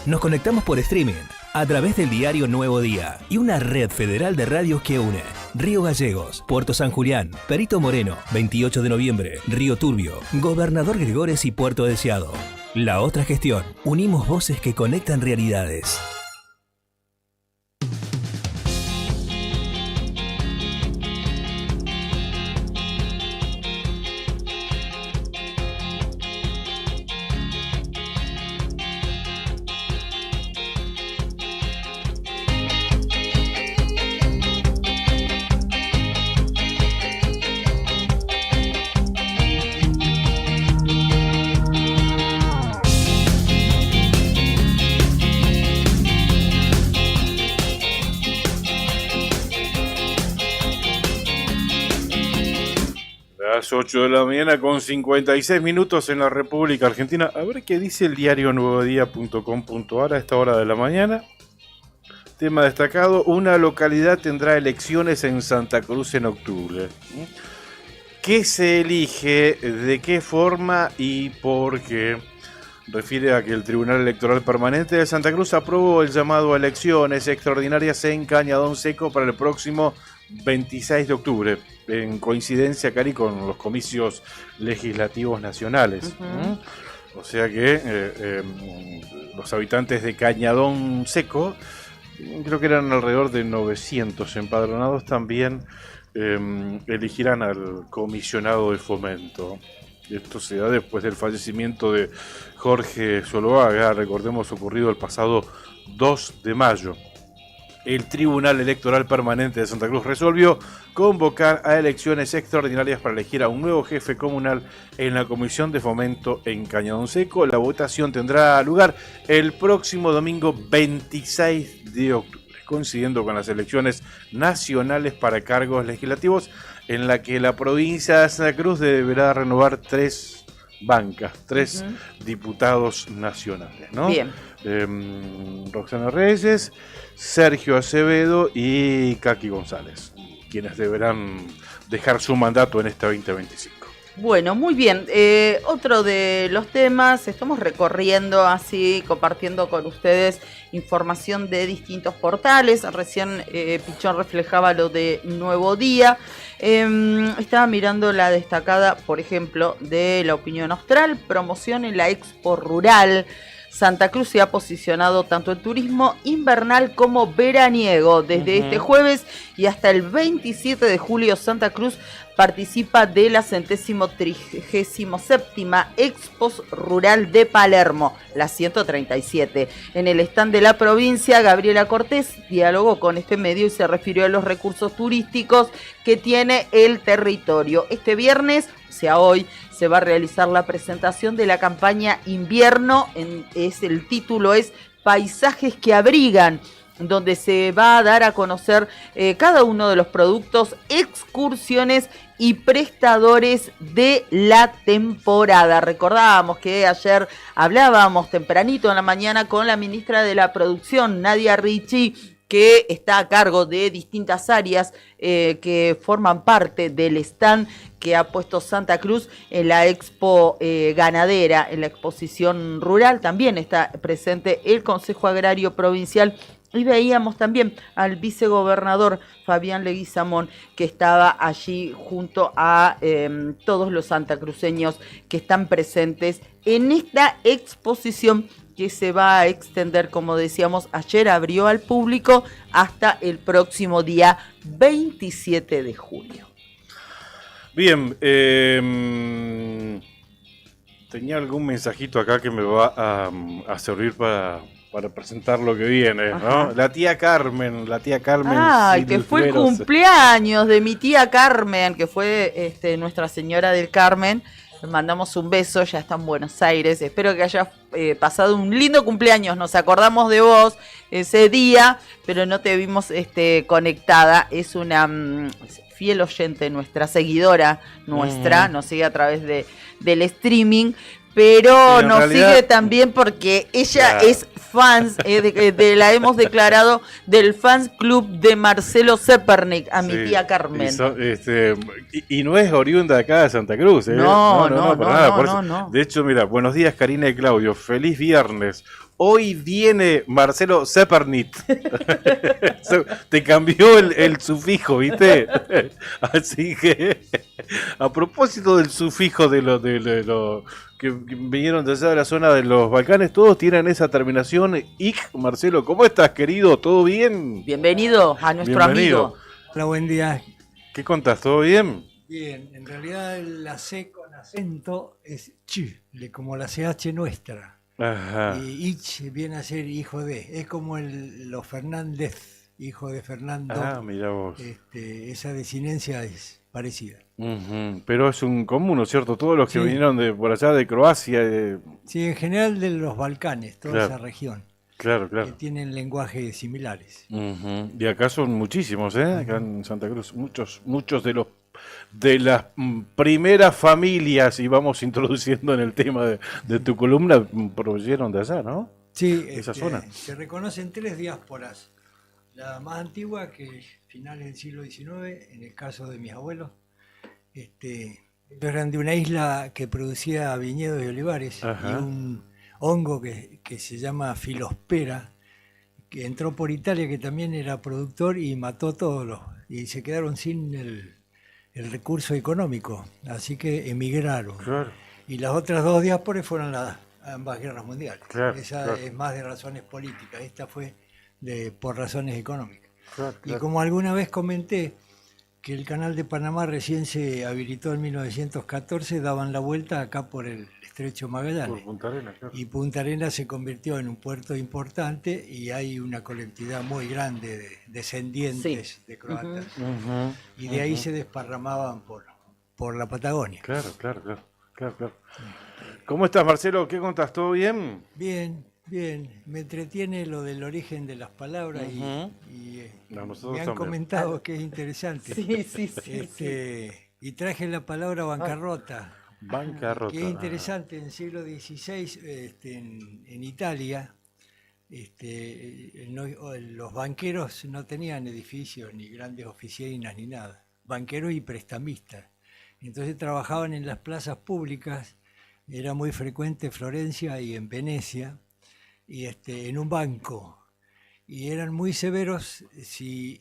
Speaker 6: Nos conectamos por streaming a través del diario Nuevo Día y una red federal de radios que une Río Gallegos, Puerto San Julián, Perito Moreno, 28 de noviembre, Río Turbio, Gobernador Gregores y Puerto Deseado. La otra gestión. Unimos voces que conectan realidades.
Speaker 5: Las 8 de la mañana con 56 minutos en la República Argentina. A ver qué dice el diario nuevodía.com.ar a esta hora de la mañana. Tema destacado: una localidad tendrá elecciones en Santa Cruz en octubre. ¿Qué se elige? ¿De qué forma? ¿Y por qué? Refiere a que el Tribunal Electoral Permanente de Santa Cruz aprobó el llamado a elecciones extraordinarias en Cañadón Seco para el próximo 26 de octubre, en coincidencia, Cari, con los comicios legislativos nacionales. O sea que los habitantes de Cañadón Seco, creo que eran alrededor de 900 empadronados, también elegirán al comisionado de fomento. Esto se da después del fallecimiento de Jorge Zuloaga, recordemos, ocurrido el pasado 2 de mayo. El Tribunal Electoral Permanente de Santa Cruz resolvió convocar a elecciones extraordinarias para elegir a un nuevo jefe comunal en la Comisión de Fomento en Cañadón Seco. La votación tendrá lugar el próximo domingo 26 de octubre, coincidiendo con las elecciones nacionales para cargos legislativos, en la que la provincia de Santa Cruz deberá renovar 3 bancas, 3 diputados nacionales, ¿no?
Speaker 7: Bien.
Speaker 5: Roxana Reyes, Sergio Acevedo y Kaki González, quienes deberán dejar su mandato en este 2025.
Speaker 7: Bueno, muy bien. Otro de los temas, estamos recorriendo así, compartiendo con ustedes información de distintos portales. Recién Pichón reflejaba lo de Nuevo Día. Estaba mirando la destacada, por ejemplo, de La Opinión Austral, promoción en la Expo Rural. Santa Cruz se ha posicionado tanto en turismo invernal como veraniego. Desde este jueves y hasta el 27 de julio, Santa Cruz participa de la 137ª Expo Rural de Palermo, la 137. En el stand de la provincia, Gabriela Cortés dialogó con este medio y se refirió a los recursos turísticos que tiene el territorio. Este viernes, o sea hoy, se va a realizar la presentación de la campaña invierno, el título es Paisajes que abrigan, donde se va a dar a conocer cada uno de los productos, excursiones y prestadores de la temporada. Recordábamos que ayer hablábamos tempranito en la mañana con la ministra de la Producción, Nadia Ricci, que está a cargo de distintas áreas que forman parte del stand que ha puesto Santa Cruz en la Expo Ganadera, en la exposición rural. También está presente el Consejo Agrario Provincial. Y veíamos también al vicegobernador Fabián Leguizamón, que estaba allí junto a todos los santacruceños que están presentes en esta exposición que se va a extender, como decíamos, ayer abrió al público hasta el próximo día 27 de julio.
Speaker 5: Bien, tenía algún mensajito acá que me va a servir para presentar lo que viene, ¿no? La tía Carmen.
Speaker 7: Ay, que fue el cumpleaños de mi tía Carmen, que fue Nuestra Señora del Carmen. Le mandamos un beso, ya está en Buenos Aires. Espero que haya pasado un lindo cumpleaños. Nos acordamos de vos ese día, pero no te vimos conectada. Es una fiel oyente nuestra, seguidora nuestra, nos sigue a través del streaming. Pero nos sigue también porque ella es fans, la hemos declarado del fans club de Marcelo Zepernik, a mi tía Carmen.
Speaker 5: Y no es oriunda de acá de Santa Cruz, ¿eh?
Speaker 7: No.
Speaker 5: De hecho, mira, buenos días Karina y Claudio, feliz viernes. hoy viene Marcelo Zeppernit. Te cambió el sufijo, ¿viste? Así que, a propósito del sufijo de lo que vinieron de allá de la zona de los Balcanes, todos tienen esa terminación. Ik, Marcelo, ¿cómo estás, querido? ¿Todo bien?
Speaker 7: Bienvenido a nuestro
Speaker 5: Bienvenido.
Speaker 7: amigo.
Speaker 10: Hola, buen día.
Speaker 5: ¿Qué contás? ¿Todo bien?
Speaker 10: Bien, en realidad la C con acento es ch, como la CH nuestra.
Speaker 5: Ajá.
Speaker 10: Y ich viene a ser hijo de. Es como los Fernández, hijo de Fernando.
Speaker 5: Ah, mira vos.
Speaker 10: Esa desinencia es parecida.
Speaker 5: Ujú. Pero es un común, ¿no es cierto? Todos los que
Speaker 10: Sí.
Speaker 5: vinieron por allá de Croacia.
Speaker 10: Sí, en general de los Balcanes, toda
Speaker 5: Claro.
Speaker 10: esa región,
Speaker 5: Claro,
Speaker 10: que
Speaker 5: claro.
Speaker 10: tienen lenguajes similares.
Speaker 5: Ujú. Y acá son muchísimos, ¿eh? Acá en Santa Cruz, muchos de las primeras familias, y vamos introduciendo en el tema de tu columna, proveyeron de allá, ¿no?
Speaker 10: Sí,
Speaker 5: Esa zona.
Speaker 10: se reconocen 3 diásporas. La más antigua, que es finales del siglo XIX, en el caso de mis abuelos. Ellos eran de una isla que producía viñedos y olivares,
Speaker 5: Ajá.
Speaker 10: y un hongo que se llama filospera, que entró por Italia, que también era productor, y mató todos y se quedaron sin el recurso económico, así que emigraron.
Speaker 5: Claro.
Speaker 10: Y las otras 2 diásporas fueron ambas guerras mundiales.
Speaker 5: Claro,
Speaker 10: Esa
Speaker 5: claro.
Speaker 10: es más de razones políticas, esta fue por razones económicas.
Speaker 5: Claro,
Speaker 10: Y
Speaker 5: claro.
Speaker 10: como alguna vez comenté que el canal de Panamá recién se habilitó en 1914, daban la vuelta acá por el Estrecho
Speaker 5: Por
Speaker 10: Magallanes.
Speaker 5: Punta Arenas, claro.
Speaker 10: Y Punta Arenas se convirtió en un puerto importante y hay una colectividad muy grande de descendientes de croatas.
Speaker 5: Ujú.
Speaker 10: Y de ahí se desparramaban por la Patagonia.
Speaker 5: Claro, claro, claro, claro, claro. ¿Cómo estás, Marcelo? ¿Qué contás? ¿Todo bien?
Speaker 10: Bien, bien. Me entretiene lo del origen de las palabras
Speaker 5: Ujú.
Speaker 10: y
Speaker 5: No, nosotros
Speaker 10: me han
Speaker 5: también.
Speaker 10: comentado que es interesante.
Speaker 7: Sí, sí, sí.
Speaker 10: Y traje la palabra bancarrota,
Speaker 5: Bancarrota.
Speaker 10: que es interesante. En el siglo XVI, en Italia, los banqueros no tenían edificios, ni grandes oficinas, ni nada. Banqueros y prestamistas. Entonces trabajaban en las plazas públicas. Era muy frecuente en Florencia y en Venecia, y en un banco. Y eran muy severos si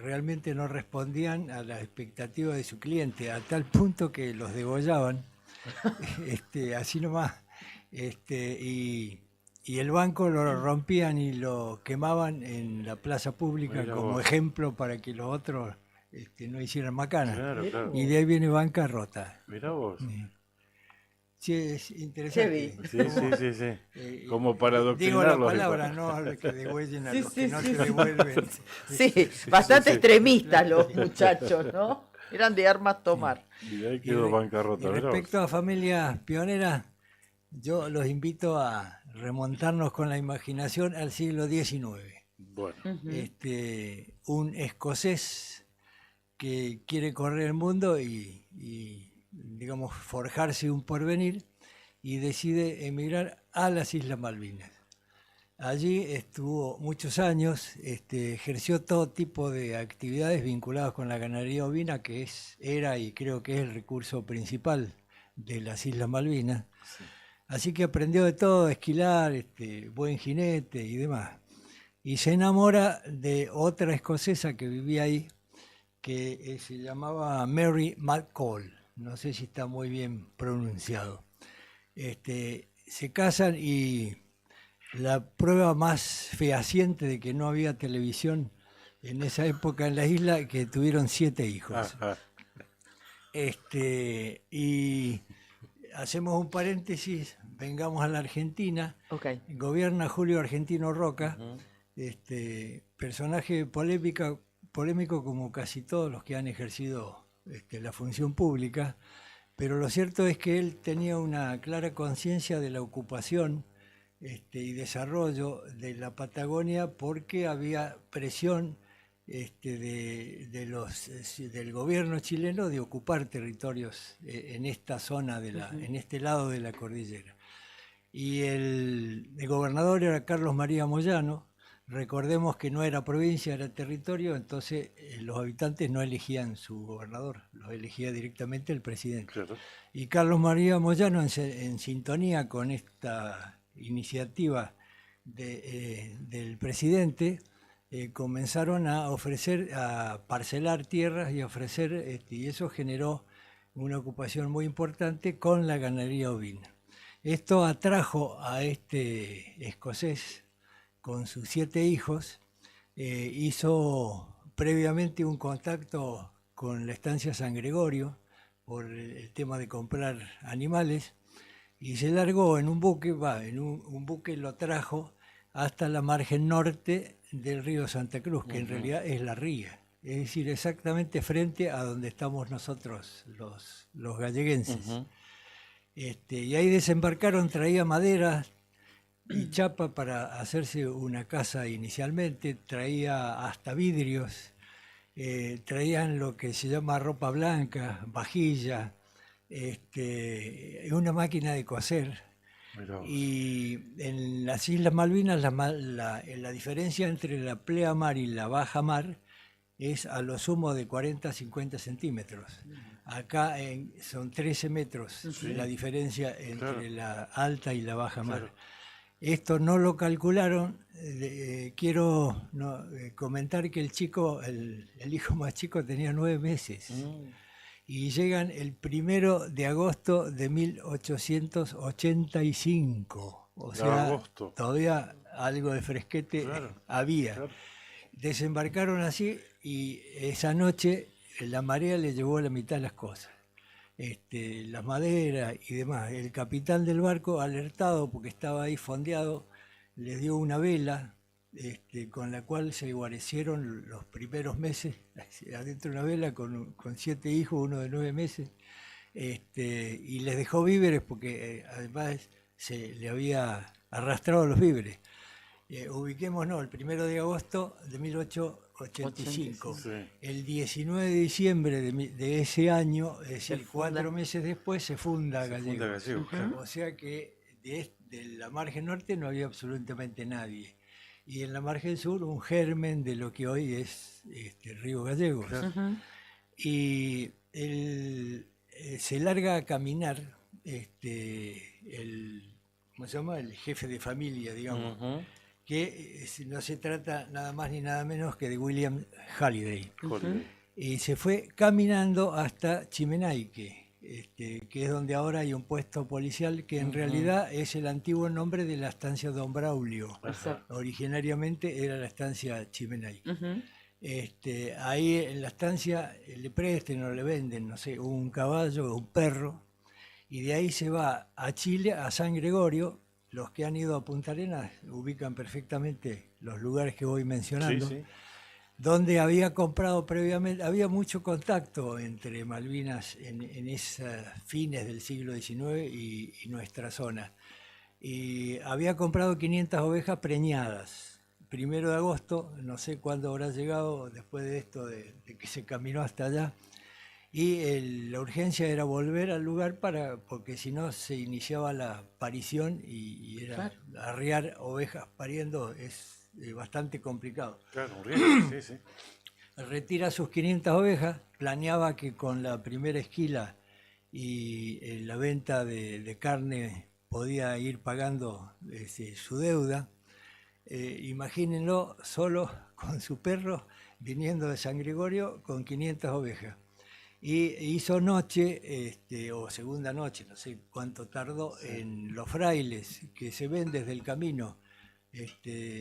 Speaker 10: realmente no respondían a las expectativas de su cliente, a tal punto que los degollaban, así nomás. Y el banco lo rompían y lo quemaban en la plaza pública.
Speaker 5: Mira
Speaker 10: como
Speaker 5: vos.
Speaker 10: ejemplo para que los otros no hicieran macana.
Speaker 5: Claro, claro.
Speaker 10: Y de ahí viene bancarrota.
Speaker 5: Mirá vos.
Speaker 10: Sí, es interesante.
Speaker 5: Sí, sí, sí. Como para
Speaker 10: Digo la
Speaker 5: adoctrinarlos.
Speaker 10: palabra, no a los que degüellen a
Speaker 7: Sí,
Speaker 10: los
Speaker 7: sí,
Speaker 10: que no
Speaker 7: sí,
Speaker 10: se
Speaker 7: sí.
Speaker 10: devuelven.
Speaker 7: Sí, bastante
Speaker 5: sí.
Speaker 7: extremistas los muchachos, ¿no? Eran de armas tomar.
Speaker 5: Y ahí quedó bancarrota.
Speaker 10: Y
Speaker 5: mirá vos.
Speaker 10: respecto a familias pioneras, yo los invito a remontarnos con la imaginación al siglo XIX.
Speaker 5: Bueno,
Speaker 10: Un escocés que quiere correr el mundo y, digamos, forjarse un porvenir, y decide emigrar a las Islas Malvinas. Allí estuvo muchos años, ejerció todo tipo de actividades vinculadas con la ganadería ovina, que era y creo que es el recurso principal de las Islas Malvinas. Así que aprendió de todo, a esquilar, buen jinete y demás. Y se enamora de otra escocesa que vivía ahí, que se llamaba Mary McCall. No sé si está muy bien pronunciado. Se casan y la prueba más fehaciente de que no había televisión en esa época en la isla, que tuvieron 7 hijos.
Speaker 5: ajá.
Speaker 10: Y hacemos un paréntesis, vengamos a la Argentina.
Speaker 7: Ok.
Speaker 10: Gobierna Julio Argentino Roca, personaje polémico como casi todos los que han ejercido la función pública, pero lo cierto es que él tenía una clara conciencia de la ocupación y desarrollo de la Patagonia, porque había presión del gobierno chileno de ocupar territorios en esta zona, en este lado de la cordillera. Y el gobernador era Carlos María Moyano. Recordemos que no era provincia, era territorio, entonces los habitantes no elegían su gobernador, los elegía directamente el presidente.
Speaker 5: Claro.
Speaker 10: Y Carlos María Moyano, en sintonía con esta iniciativa del presidente, comenzaron a ofrecer, a parcelar tierras y a ofrecer, y eso generó una ocupación muy importante con la ganadería ovina. Esto atrajo a este escocés con sus 7 hijos, hizo previamente un contacto con la estancia San Gregorio por el tema de comprar animales y se largó en un buque, un buque lo trajo hasta la margen norte del río Santa Cruz, que en realidad es la ría, es decir, exactamente frente a donde estamos nosotros los galleguenses. Y ahí desembarcaron, traía madera y chapa para hacerse una casa inicialmente, traía hasta vidrios, traían lo que se llama ropa blanca, vajilla, una máquina de coser. Y en las Islas Malvinas la diferencia entre la pleamar y la bajamar es a lo sumo de 40 a 50 centímetros. Acá son 13 metros la diferencia entre la alta y la baja mar. Esto no lo calcularon. Quiero comentar que el hijo más chico tenía 9 meses. Y llegan el 1 de agosto de 1885. O sea, todavía algo de fresquete había. Desembarcaron así y esa noche la marea le llevó la mitad de las cosas. Las maderas y demás. El capitán del barco, alertado porque estaba ahí fondeado, les dio una vela con la cual se guarecieron los primeros meses, adentro de una vela con 7 hijos, uno de 9 meses, y les dejó víveres porque además se le había arrastrado los víveres. Ubiquémonos, el 1 de agosto de 1885. El 19 de diciembre de ese año, es decir, 4 meses después, se funda Gallegos. O sea que de la margen norte no había absolutamente nadie. Y en la margen sur, un germen de lo que hoy es Río Gallegos. Y se larga a caminar ¿cómo se llama? El jefe de familia, digamos. Que no se trata nada más ni nada menos que de William Halliday. Y se fue caminando hasta Chimenaique, que es donde ahora hay un puesto policial que en realidad es el antiguo nombre de la estancia Don Braulio. Originariamente era la estancia Chimenaique. Ahí en la estancia le presten o le venden, no sé, un caballo o un perro, y de ahí se va a Chile, a San Gregorio. Los que han ido a Punta Arenas ubican perfectamente los lugares que voy mencionando, donde había comprado previamente, había mucho contacto entre Malvinas en esos fines del siglo XIX y nuestra zona. Y había comprado 500 ovejas preñadas. 1 de agosto, no sé cuándo habrá llegado después de esto, de que se caminó hasta allá. Y la urgencia era volver al lugar porque si no se iniciaba la parición y era arriar ovejas pariendo es bastante complicado. Retira sus 500 ovejas, planeaba que con la primera esquila y la venta de carne podía ir pagando su deuda. Imagínenlo solo con su perro viniendo de San Gregorio con 500 ovejas. Y hizo noche, o segunda noche, no sé cuánto tardó, en Los Frailes, que se ven desde el camino.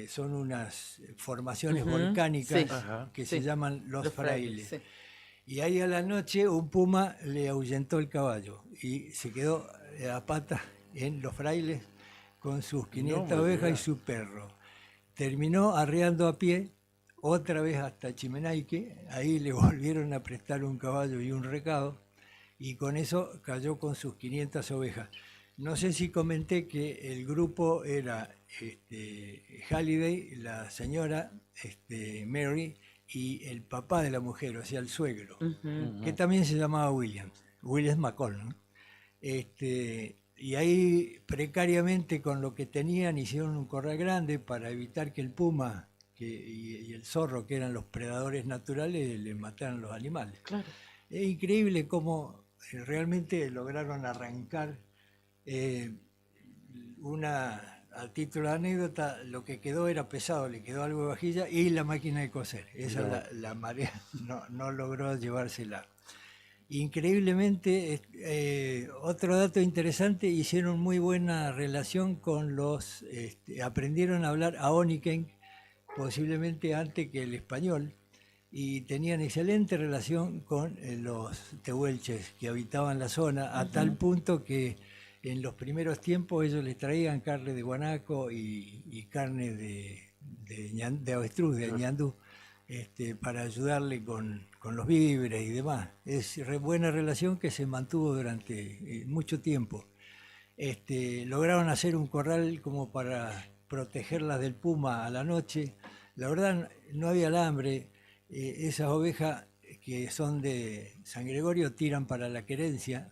Speaker 10: Son unas formaciones volcánicas que se llaman Los Frailes. Y ahí a la noche un puma le ahuyentó el caballo y se quedó a pata en Los Frailes con sus 500 ovejas y su perro. Terminó arreando a pie otra vez hasta Chimenaique, ahí le volvieron a prestar un caballo y un recado, y con eso cayó con sus 500 ovejas. No sé si comenté que el grupo era Halliday, la señora Mary, y el papá de la mujer, o sea, el suegro, que también se llamaba William McCall, ¿no? Y ahí precariamente con lo que tenían hicieron un corral grande para evitar que el puma y el zorro, que eran los predadores naturales, le mataran los animales. Es increíble cómo realmente lograron arrancar a título de anécdota, lo que quedó era pesado, le quedó algo de vajilla y la máquina de coser. Esa la marea no logró llevársela. Increíblemente, otro dato interesante, hicieron muy buena relación con los, aprendieron a hablar Aoniken, posiblemente antes que el español, y tenían excelente relación con los tehuelches que habitaban la zona, a tal punto que en los primeros tiempos ellos les traían carne de guanaco y carne de avestruz, de ñandú, para ayudarle con los víveres y demás. Es buena relación que se mantuvo durante mucho tiempo. Lograron hacer un corral como para protegerlas del puma a la noche. La verdad no había alambre. Esas ovejas que son de San Gregorio tiran para la querencia.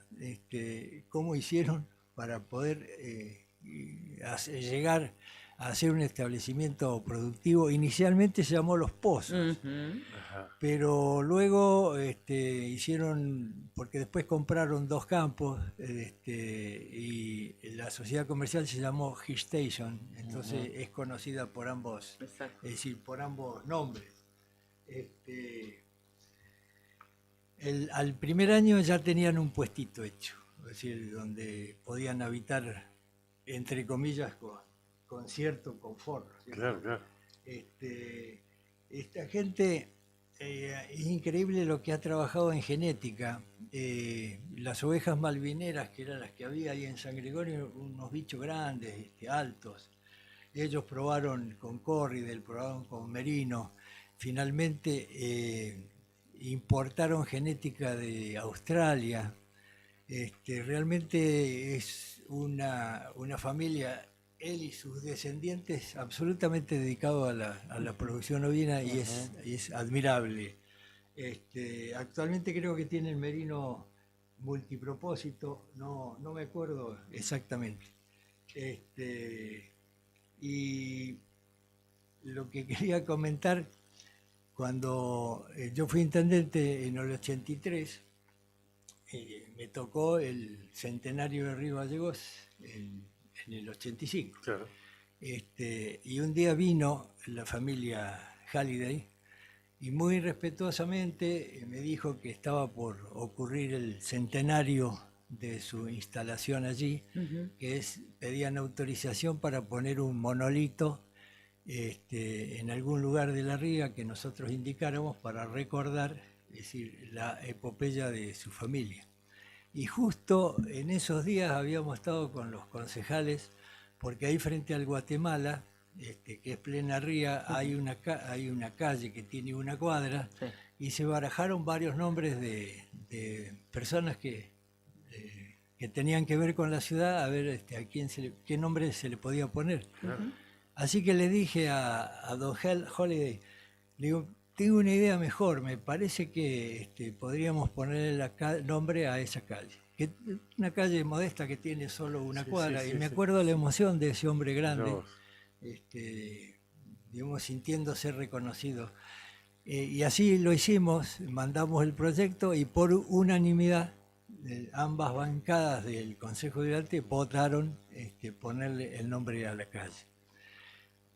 Speaker 10: ¿Cómo hicieron para poder llegar a hacer un establecimiento productivo? Inicialmente se llamó Los Pozos, pero luego hicieron, porque después compraron 2 campos y la sociedad comercial se llamó Hill Station, entonces es conocida por ambos, es decir, por ambos nombres. Al primer año ya tenían un puestito hecho, es decir, donde podían habitar, entre comillas, con cierto confort, ¿cierto?
Speaker 5: Claro, claro.
Speaker 10: Esta gente, es increíble lo que ha trabajado en genética. Las ovejas malvineras, que eran las que había ahí en San Gregorio, unos bichos grandes, altos. Ellos probaron con Corriedale, probaron con Merino. Finalmente importaron genética de Australia. Realmente es una familia, él y sus descendientes, absolutamente dedicados a la producción ovina y es admirable. Actualmente creo que tiene el merino multipropósito, no me acuerdo exactamente. Y lo que quería comentar, cuando yo fui intendente en el 83, me tocó el centenario de Río Gallegos en el 85.
Speaker 5: Claro.
Speaker 10: Y un día vino la familia Halliday y muy respetuosamente me dijo que estaba por ocurrir el centenario de su instalación allí, que pedían autorización para poner un monolito en algún lugar de la ría que nosotros indicáramos para recordar, es decir, la epopeya de su familia. Y justo en esos días habíamos estado con los concejales, porque ahí frente al Guatemala, que es plena ría, hay una calle que tiene una cuadra, y se barajaron varios nombres de personas que tenían que ver con la ciudad, a ver a qué nombre se le podía poner. Así que le dije a don Halliday, le digo, tengo una idea mejor, me parece que podríamos ponerle nombre a esa calle. Que es una calle modesta que tiene solo una cuadra, y me acuerdo la emoción de ese hombre grande, digamos, sintiéndose reconocido. Y así lo hicimos, mandamos el proyecto y por unanimidad ambas bancadas del Consejo Deliberante votaron ponerle el nombre a la calle.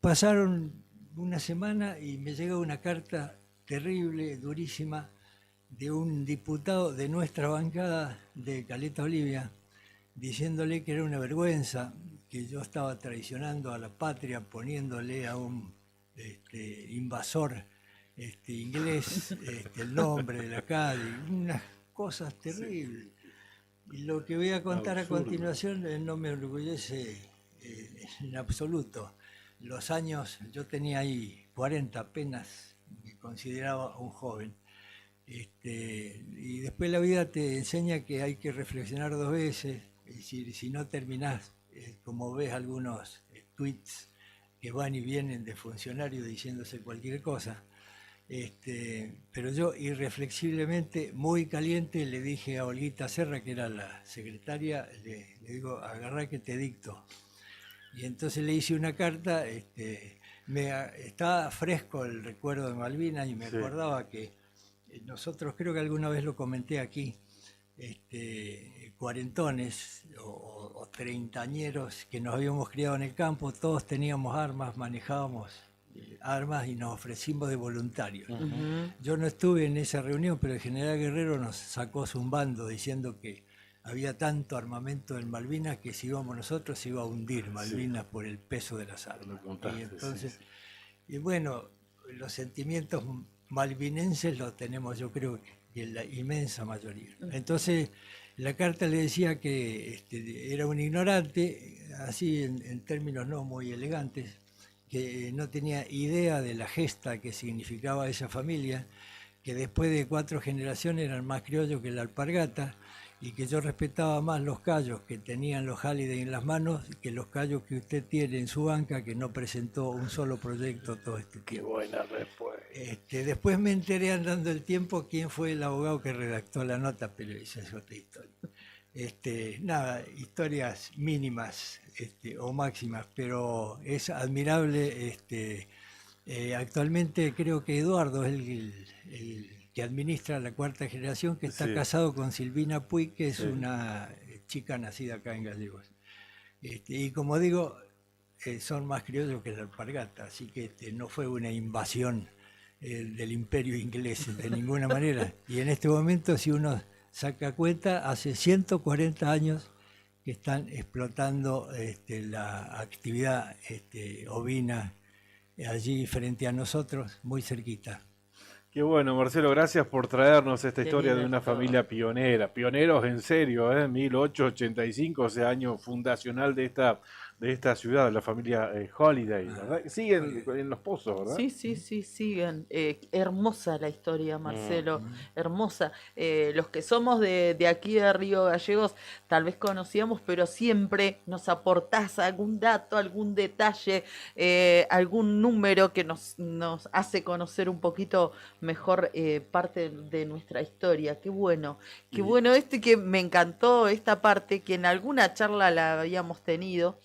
Speaker 10: Pasaron una semana y me llegó una carta terrible, durísima, de un diputado de nuestra bancada de Caleta Olivia, diciéndole que era una vergüenza, que yo estaba traicionando a la patria poniéndole a un invasor inglés el nombre de la calle, unas cosas terribles. Y lo que voy a contar absurdo a continuación no me enorgullece en absoluto. Los años, yo tenía ahí 40 apenas, me consideraba un joven. Y después la vida te enseña que hay que reflexionar 2 veces, es decir, si no terminás, como ves algunos tweets que van y vienen de funcionarios diciéndose cualquier cosa. Pero yo irreflexiblemente, muy caliente, le dije a Olguita Serra, que era la secretaria, le digo, agarrá que te dicto. Y entonces le hice una carta, estaba fresco el recuerdo de Malvinas y me acordaba que nosotros, creo que alguna vez lo comenté aquí, cuarentones o treintañeros que nos habíamos criado en el campo, todos teníamos armas, manejábamos armas y nos ofrecimos de voluntarios. Yo no estuve en esa reunión, pero el general Guerrero nos sacó zumbando diciendo que había tanto armamento en Malvinas que si íbamos nosotros se iba a hundir Malvinas por el peso de las armas. Y entonces, y bueno, los sentimientos malvinenses los tenemos, yo creo que en la inmensa mayoría. Entonces, la carta le decía que era un ignorante, así en términos no muy elegantes, que no tenía idea de la gesta que significaba esa familia, que después de 4 generaciones eran más criollos que la alpargata, y que yo respetaba más los callos que tenían los Halliday en las manos que los callos que usted tiene en su banca, que no presentó un solo proyecto todo este tiempo.
Speaker 5: Qué buena respuesta.
Speaker 10: Después me enteré andando el tiempo quién fue el abogado que redactó la nota, pero esa es otra historia. Nada, historias mínimas o máximas, pero es admirable. Actualmente creo que Eduardo es el que administra la 4ª generación, que está casado con Silvina Puig, que es una chica nacida acá en Gallegos. Y como digo, son más criollos que la alpargata, así que no fue una invasión del imperio inglés de ninguna manera. Y en este momento, si uno saca cuenta, hace 140 años que están explotando la actividad ovina allí frente a nosotros, muy cerquita.
Speaker 5: Qué bueno, Marcelo, gracias por traernos esta historia de una familia pionera. Pioneros en serio, 1885, ese año fundacional de esta ciudad, la familia Halliday, ¿verdad? Siguen en Los Pozos, ¿verdad?
Speaker 7: Sí, siguen. Hermosa la historia, Marcelo, hermosa. Los que somos de aquí de Río Gallegos tal vez conocíamos, pero siempre nos aportás algún dato, algún detalle, algún número que nos hace conocer un poquito mejor parte de nuestra historia. Qué bueno que me encantó esta parte, que en alguna charla la habíamos tenido.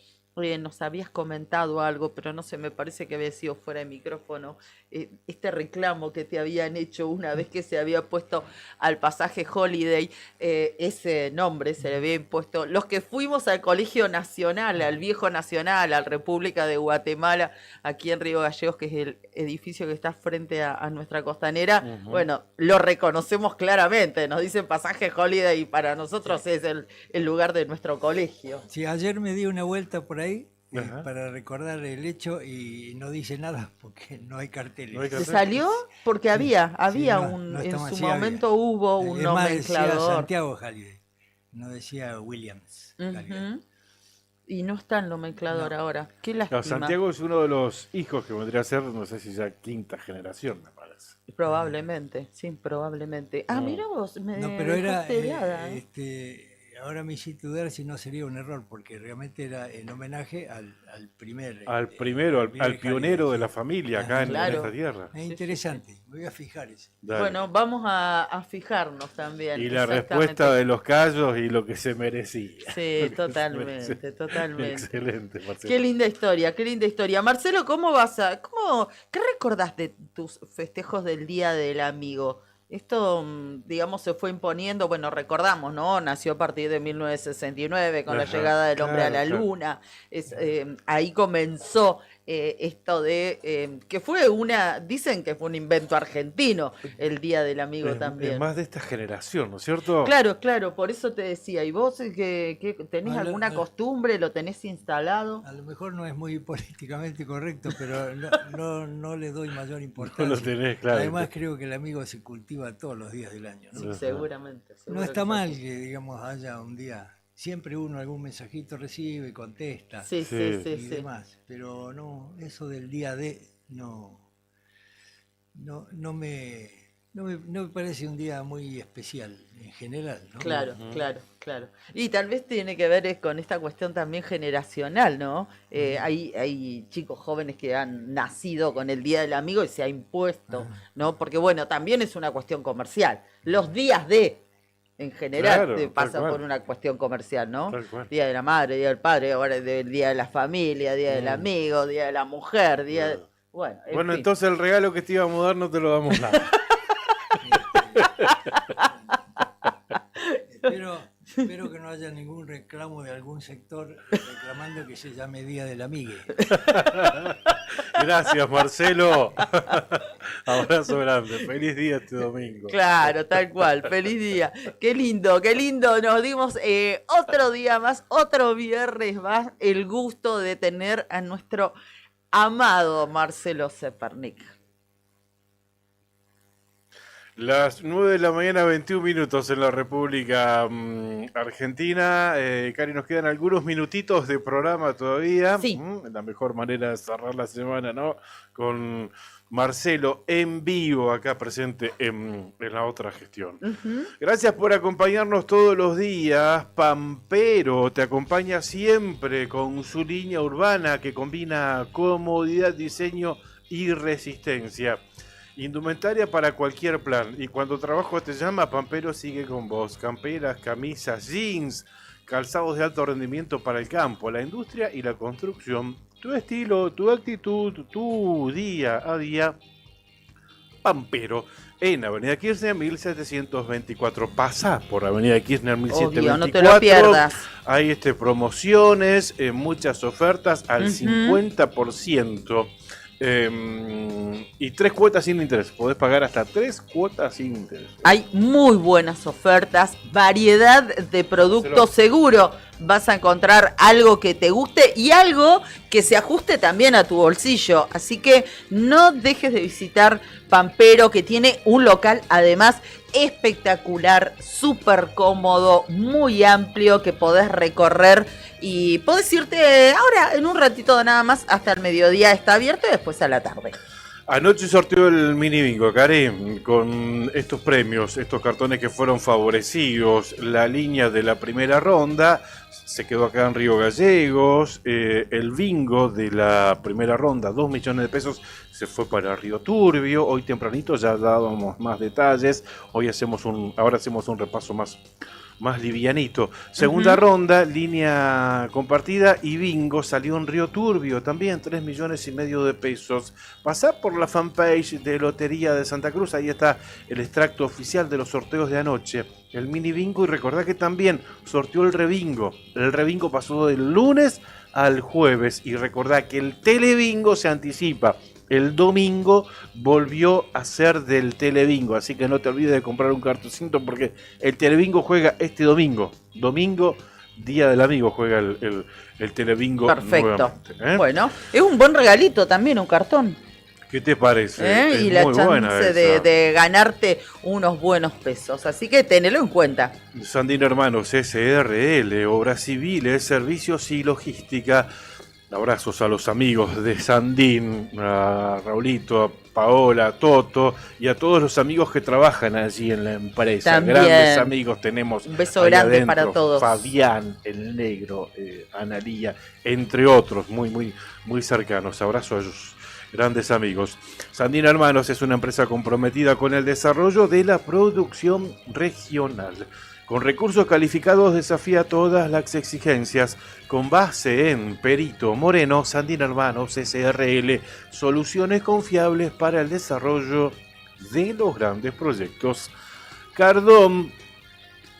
Speaker 7: Nos habías comentado algo, pero no sé, me parece que había sido fuera de micrófono, este reclamo que te habían hecho una vez que se había puesto al pasaje Holiday, ese nombre se le había impuesto. Los que fuimos al Colegio Nacional, al Viejo Nacional, a la República de Guatemala, aquí en Río Gallegos, que es el edificio que está frente a nuestra costanera, bueno, lo reconocemos claramente, nos dicen pasaje Holiday y para nosotros es el lugar de nuestro colegio.
Speaker 10: Sí, ayer me di una vuelta por ahí para recordar el hecho y no dice nada porque no hay carteles.
Speaker 7: ¿Se salió? Porque había en su momento hubo un nomenclador.
Speaker 10: Decía Santiago Halliday, no decía Williams.
Speaker 7: Y no está el nomenclador ahora. Qué lástima.
Speaker 5: Santiago es uno de los hijos que vendría a ser, no sé si ya 5ª generación, me parece.
Speaker 7: Probablemente, sí, probablemente. Mira vos, me
Speaker 10: pero era
Speaker 7: helada,
Speaker 10: ahora me hiciste dudar si no sería un error, porque realmente era en homenaje al primer...
Speaker 5: Al pionero de la familia acá en esta tierra.
Speaker 10: Es interesante, me voy a fijar eso.
Speaker 5: Dale.
Speaker 7: Bueno, vamos a fijarnos también.
Speaker 5: Y la respuesta de los callos y lo que se merecía.
Speaker 7: Sí, totalmente.
Speaker 5: Excelente, Marcelo.
Speaker 7: Qué linda historia. Marcelo, ¿qué recordás de tus festejos del Día del Amigo? Esto, digamos, se fue imponiendo, bueno, recordamos, ¿no? Nació a partir de 1969 con la llegada del hombre a la luna. Ahí comenzó esto de que dicen que fue un invento argentino el Día del Amigo también.
Speaker 5: Es más de esta generación, ¿no es cierto?
Speaker 7: Claro, por eso te decía. ¿Y vos que tenés alguna costumbre, lo tenés instalado?
Speaker 10: A lo mejor no es muy políticamente correcto, pero no le doy mayor importancia.
Speaker 5: No lo tenés, claro.
Speaker 10: Además creo que el amigo se cultiva todos los días del año, ¿no?
Speaker 7: Sí, seguramente.
Speaker 10: No está mal que, digamos, haya un día... Siempre uno algún mensajito recibe, contesta
Speaker 7: y
Speaker 10: demás, pero no, eso del día de no me parece un día muy especial en general, ¿no?
Speaker 7: Claro. Y tal vez tiene que ver con esta cuestión también generacional, ¿no? Hay chicos jóvenes que han nacido con el Día del Amigo y se ha impuesto, ¿no? Porque bueno, también es una cuestión comercial. Los días en general te pasa por una cuestión comercial, ¿no? Día de la madre, Día del padre, ahora el Día de la familia, Día del amigo, Día de la mujer, Bueno,
Speaker 5: entonces el regalo que te íbamos a dar no te lo damos nada.
Speaker 10: Pero Espero que no haya ningún reclamo de algún sector reclamando que se llame Día del Amigue.
Speaker 5: Gracias, Marcelo. Abrazo grande. Feliz día este domingo.
Speaker 7: Claro, tal cual. Feliz día. Qué lindo, qué lindo. Nos dimos otro día más, otro viernes más, el gusto de tener a nuestro amado Marcelo Zepernik.
Speaker 5: Las 9 de la mañana, 21 minutos en la República Argentina. Cari, nos quedan algunos minutitos de programa todavía.
Speaker 7: Sí.
Speaker 5: La mejor manera de cerrar la semana, ¿no? Con Marcelo en vivo, acá presente en la otra gestión. Gracias por acompañarnos todos los días. Pampero te acompaña siempre con su línea urbana que combina comodidad, diseño y resistencia. Indumentaria para cualquier plan. Y cuando trabajo te llama, Pampero sigue con vos. Camperas, camisas, jeans, calzados de alto rendimiento para el campo, la industria y la construcción. Tu estilo, tu actitud, tu día a día. Pampero. En Avenida Kirchner 1724. Pasa por Avenida Kirchner 1724.
Speaker 7: Obvio, no te lo pierdas.
Speaker 5: Hay promociones, muchas ofertas al 50%. Y 3 cuotas sin interés. Podés pagar hasta 3 cuotas sin interés.
Speaker 7: Hay muy buenas ofertas, variedad de productos, seguro vas a encontrar algo que te guste y algo que se ajuste también a tu bolsillo. Así que no dejes de visitar Pampero, que tiene un local además espectacular, súper cómodo, muy amplio, que podés recorrer y podés irte ahora en un ratito nada más hasta el mediodía. Está abierto y después a la tarde.
Speaker 5: Anoche sorteó el mini bingo, Karen, con estos premios, estos cartones que fueron favorecidos. La línea de la primera ronda se quedó acá en Río Gallegos. El bingo de la primera ronda, 2 millones de pesos, se fue para Río Turbio. Hoy tempranito ya dábamos más detalles. Ahora hacemos un repaso más livianito. Segunda ronda, línea compartida y bingo salió en Río Turbio, también 3,5 millones de pesos. Pasá por la fanpage de Lotería de Santa Cruz, ahí está el extracto oficial de los sorteos de anoche, el mini bingo, y recordá que también sorteó el rebingo. El rebingo pasó del lunes al jueves, y recordá que el telebingo se anticipa. El domingo volvió a ser del telebingo, así que no te olvides de comprar un cartoncito porque el telebingo juega este domingo. Domingo, Día del Amigo, juega el telebingo.
Speaker 7: Perfecto.
Speaker 5: Nuevamente,
Speaker 7: Bueno, es un buen regalito también, un cartón.
Speaker 5: ¿Qué te parece? Es
Speaker 7: Y la
Speaker 5: muy buena
Speaker 7: chance
Speaker 5: esa.
Speaker 7: de ganarte unos buenos pesos. Así que tenelo en cuenta.
Speaker 5: Sandino Hermanos, SRL, Obras Civiles, Servicios y Logística. Abrazos a los amigos de Sandín, a Raulito, a Paola, a Toto y a todos los amigos que trabajan allí en la empresa.
Speaker 7: También.
Speaker 5: Grandes amigos tenemos.
Speaker 7: Un beso
Speaker 5: ahí
Speaker 7: grande
Speaker 5: adentro.
Speaker 7: para todos.
Speaker 5: Fabián, el negro, Analía, entre otros, muy cercanos. Abrazo a ellos. Grandes amigos. Sandino Hermanos es una empresa comprometida con el desarrollo de la producción regional. Con recursos calificados desafía todas las exigencias. Con base en Perito Moreno, Sandino Hermanos SRL, soluciones confiables para el desarrollo de los grandes proyectos. Cardón,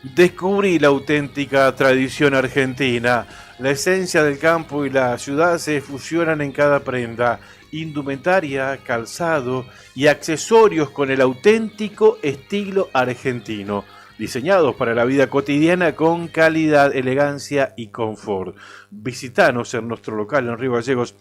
Speaker 5: descubrí la auténtica tradición argentina. La esencia del campo y la ciudad se fusionan en cada prenda. Indumentaria, calzado y accesorios con el auténtico estilo argentino. Diseñados para la vida cotidiana con calidad, elegancia y confort. Visítanos en nuestro local en Río Gallegos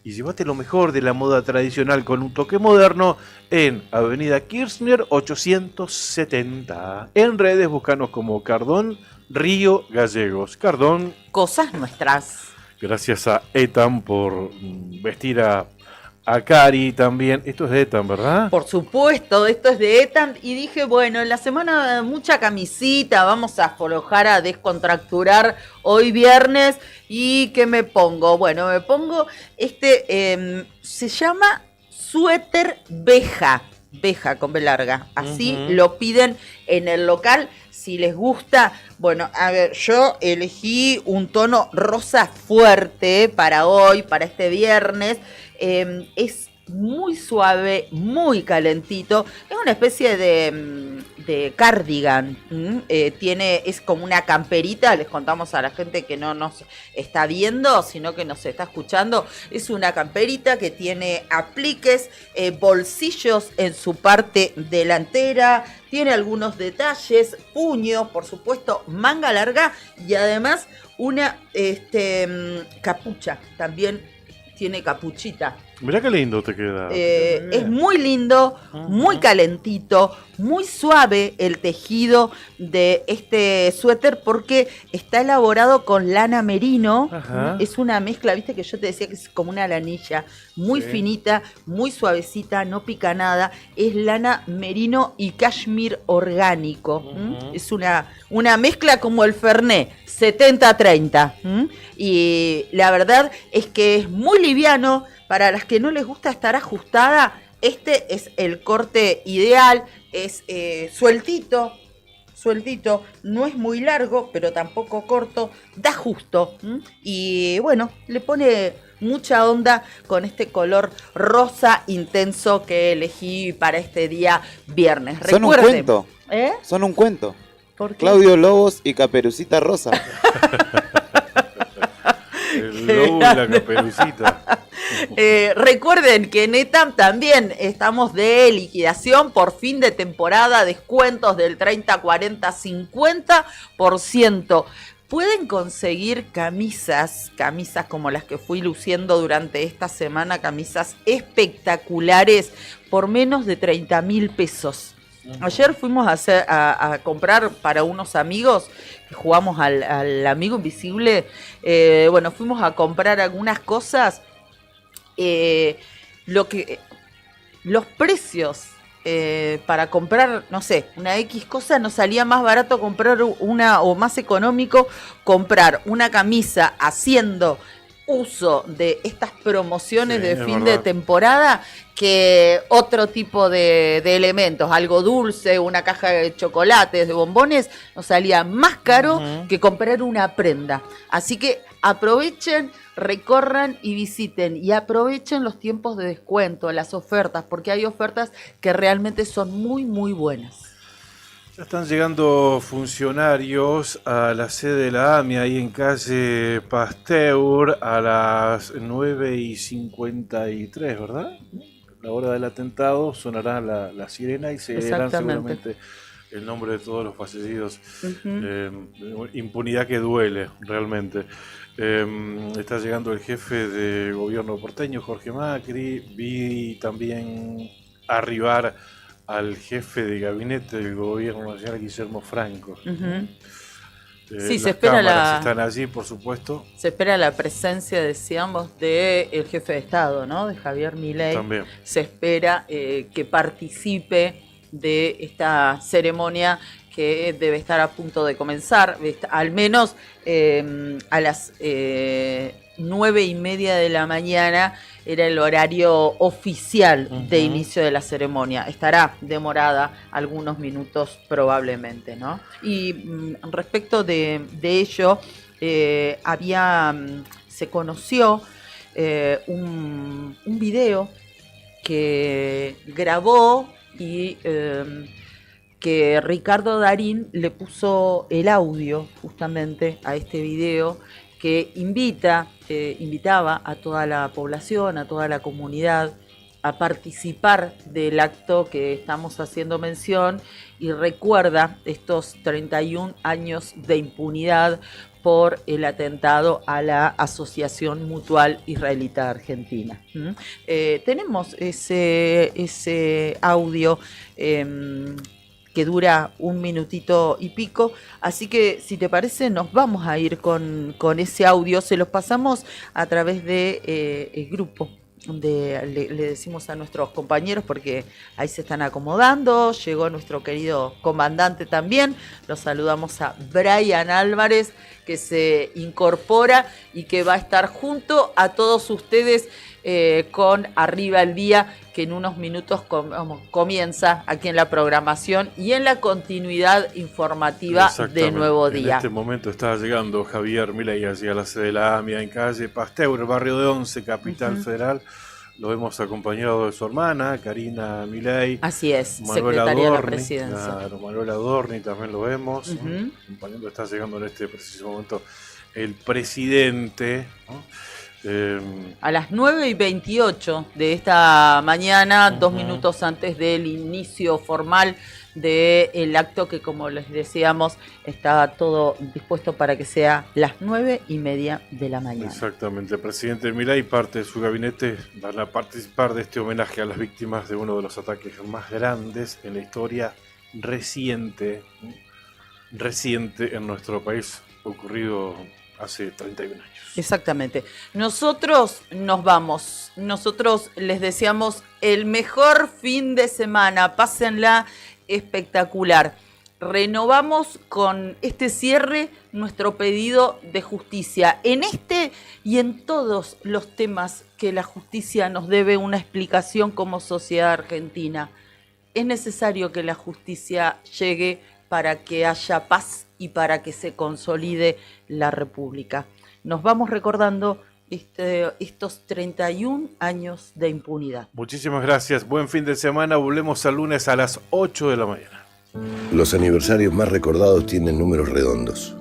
Speaker 5: y llévate lo mejor de la moda tradicional con un toque moderno en Avenida Kirchner 870. En redes búscanos como Cardón Río Gallegos. Cardón.
Speaker 7: Cosas nuestras.
Speaker 5: Gracias a Etam por vestir a Cari también. Esto es de Etam, ¿verdad?
Speaker 7: Por supuesto, esto es de Etam. Y dije, bueno, en la semana mucha camisita, vamos a aflojar, a descontracturar hoy viernes. ¿Y qué me pongo? Bueno, me pongo se llama suéter Beja con B larga. Así lo piden en el local. Si les gusta, bueno, a ver, yo elegí un tono rosa fuerte para hoy, para este viernes. Es muy suave, muy calentito. Es una especie de cardigan. Es como una camperita, les contamos a la gente que no nos está viendo, sino que nos está escuchando. Es una camperita que tiene apliques, bolsillos en su parte delantera, tiene algunos detalles, puño, por supuesto, manga larga y además una capucha, también tiene capuchita.
Speaker 5: Mirá qué lindo te queda.
Speaker 7: Es muy lindo, muy calentito, muy suave el tejido de este suéter porque está elaborado con lana merino.
Speaker 5: Ajá.
Speaker 7: Es una mezcla, viste que yo te decía que es como una lanilla, muy finita, muy suavecita, no pica nada. Es lana merino y cashmere orgánico. Es una mezcla como el Fernet, 70-30. Y la verdad es que es muy liviano. Para las que no les gusta estar ajustada, este es el corte ideal, es sueltito, no es muy largo, pero tampoco corto, da justo. Y bueno, le pone mucha onda con este color rosa intenso que elegí para este día viernes.
Speaker 8: Son un
Speaker 7: Recuerden,
Speaker 8: cuento. Son un cuento.
Speaker 7: ¿Por qué?
Speaker 8: Claudio Lobos y Caperucita Rosa.
Speaker 5: El lobo y la caperucita.
Speaker 7: Recuerden que en ETAM también estamos de liquidación por fin de temporada, descuentos del 30, 40, 50%. Pueden conseguir camisas como las que fui luciendo durante esta semana, camisas espectaculares por menos de 30.000 pesos. Ayer fuimos a comprar para unos amigos que jugamos al Amigo Invisible. Fuimos a comprar algunas cosas. Los precios para comprar, no sé, una X cosa, nos salía más barato comprar una, o más económico comprar una camisa haciendo uso de estas promociones de fin de temporada que otro tipo de elementos, algo dulce, una caja de chocolates, de bombones, nos salía más caro que comprar una prenda. Así que aprovechen, recorran y visiten y aprovechen los tiempos de descuento, las ofertas, porque hay ofertas que realmente son muy, muy buenas.
Speaker 5: Ya están llegando funcionarios a la sede de la AMIA, ahí en calle Pasteur, a las 9:53, ¿verdad? La hora del atentado, sonará la sirena y se verán seguramente el nombre de todos los fallecidos. Impunidad que duele, realmente. Está llegando el jefe de gobierno porteño, Jorge Macri. Vi también arribar al jefe de gabinete del gobierno nacional, Guillermo Franco.
Speaker 7: Sí,
Speaker 5: se espera están allí, por supuesto.
Speaker 7: Se espera la presencia, decíamos, del jefe de Estado, ¿no? De Javier Milei.
Speaker 5: También.
Speaker 7: Se espera que participe de esta ceremonia que debe estar a punto de comenzar, al menos a las 9:30 de la mañana era el horario oficial de inicio de la ceremonia. Estará demorada algunos minutos probablemente, ¿no? Y respecto de ello, se conoció un video que grabó y que Ricardo Darín le puso el audio justamente a este video, que invitaba a toda la población, a toda la comunidad a participar del acto que estamos haciendo mención y recuerda estos 31 años de impunidad por el atentado a la Asociación Mutual Israelita Argentina. Tenemos ese audio que dura 1 minutito y pico, así que si te parece nos vamos a ir con ese audio, se los pasamos a través de el grupo, donde le decimos a nuestros compañeros porque ahí se están acomodando, llegó nuestro querido comandante también, los saludamos a Brian Álvarez que se incorpora y que va a estar junto a todos ustedes con Arriba el Día, que en unos minutos comienza aquí en la programación y en la continuidad informativa de Nuevo Día.
Speaker 5: En este momento está llegando Javier Milei hacia la sede de la AMIA en calle Pasteur, barrio de Once, Capital Federal. Lo hemos acompañado de su hermana, Karina Milei.
Speaker 7: Así es,
Speaker 5: Manuel
Speaker 7: secretaria de la
Speaker 5: Adorni,
Speaker 7: presidencia.
Speaker 5: claro, Manuel Adorni también lo vemos.
Speaker 7: Ujú.
Speaker 5: ¿no? Acompañando, está llegando en este preciso momento el presidente, ¿no?
Speaker 7: A las 9:28 de esta mañana, 2 minutos antes del inicio formal del acto que, como les decíamos, está todo dispuesto para que sea las 9:30 de la mañana.
Speaker 5: Exactamente, el presidente Milei y parte de su gabinete van a participar de este homenaje a las víctimas de uno de los ataques más grandes en la historia reciente en nuestro país, ocurrido hace 31 años.
Speaker 7: Exactamente. Nosotros nos vamos. Nosotros les deseamos el mejor fin de semana. Pásenla espectacular. Renovamos con este cierre nuestro pedido de justicia. En este y en todos los temas que la justicia nos debe una explicación como sociedad argentina. Es necesario que la justicia llegue para que haya paz y para que se consolide la República. Nos vamos recordando estos 31 años de impunidad.
Speaker 5: Muchísimas gracias, buen fin de semana, volvemos el lunes a las 8 de la mañana.
Speaker 11: Los aniversarios más recordados tienen números redondos.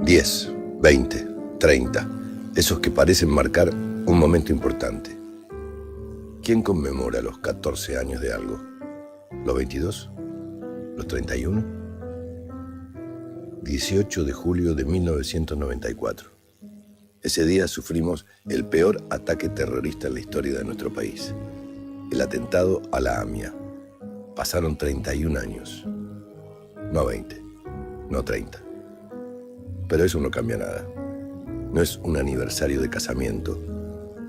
Speaker 11: 10, 20, 30. Esos que parecen marcar un momento importante. ¿Quién conmemora los 14 años de algo? ¿Los 22? ¿Los 31? 18 de julio de 1994. Ese día sufrimos el peor ataque terrorista en la historia de nuestro país. El atentado a la AMIA. Pasaron 31 años. No 20, no 30. Pero eso no cambia nada. No es un aniversario de casamiento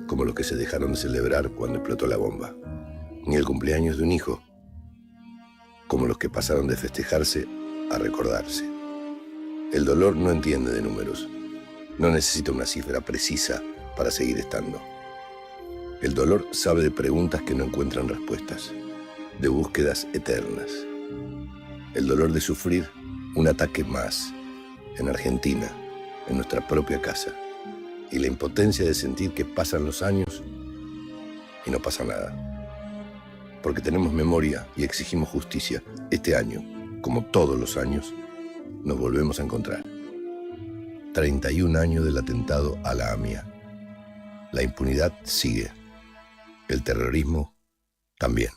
Speaker 11: como los que se dejaron de celebrar cuando explotó la bomba. Ni el cumpleaños de un hijo como los que pasaron de festejarse a recordarse. El dolor no entiende de números. No necesita una cifra precisa para seguir estando. El dolor sabe de preguntas que no encuentran respuestas, de búsquedas eternas. El dolor de sufrir un ataque más, en Argentina, en nuestra propia casa. Y la impotencia de sentir que pasan los años y no pasa nada. Porque tenemos memoria y exigimos justicia. Este año, como todos los años, nos volvemos a encontrar. 31 años del atentado a la AMIA. La impunidad sigue. El terrorismo también.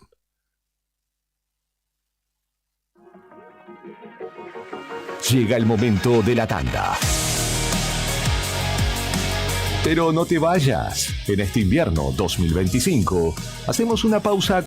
Speaker 2: Llega el momento de la tanda. Pero no te vayas. En este invierno 2025 hacemos una pausa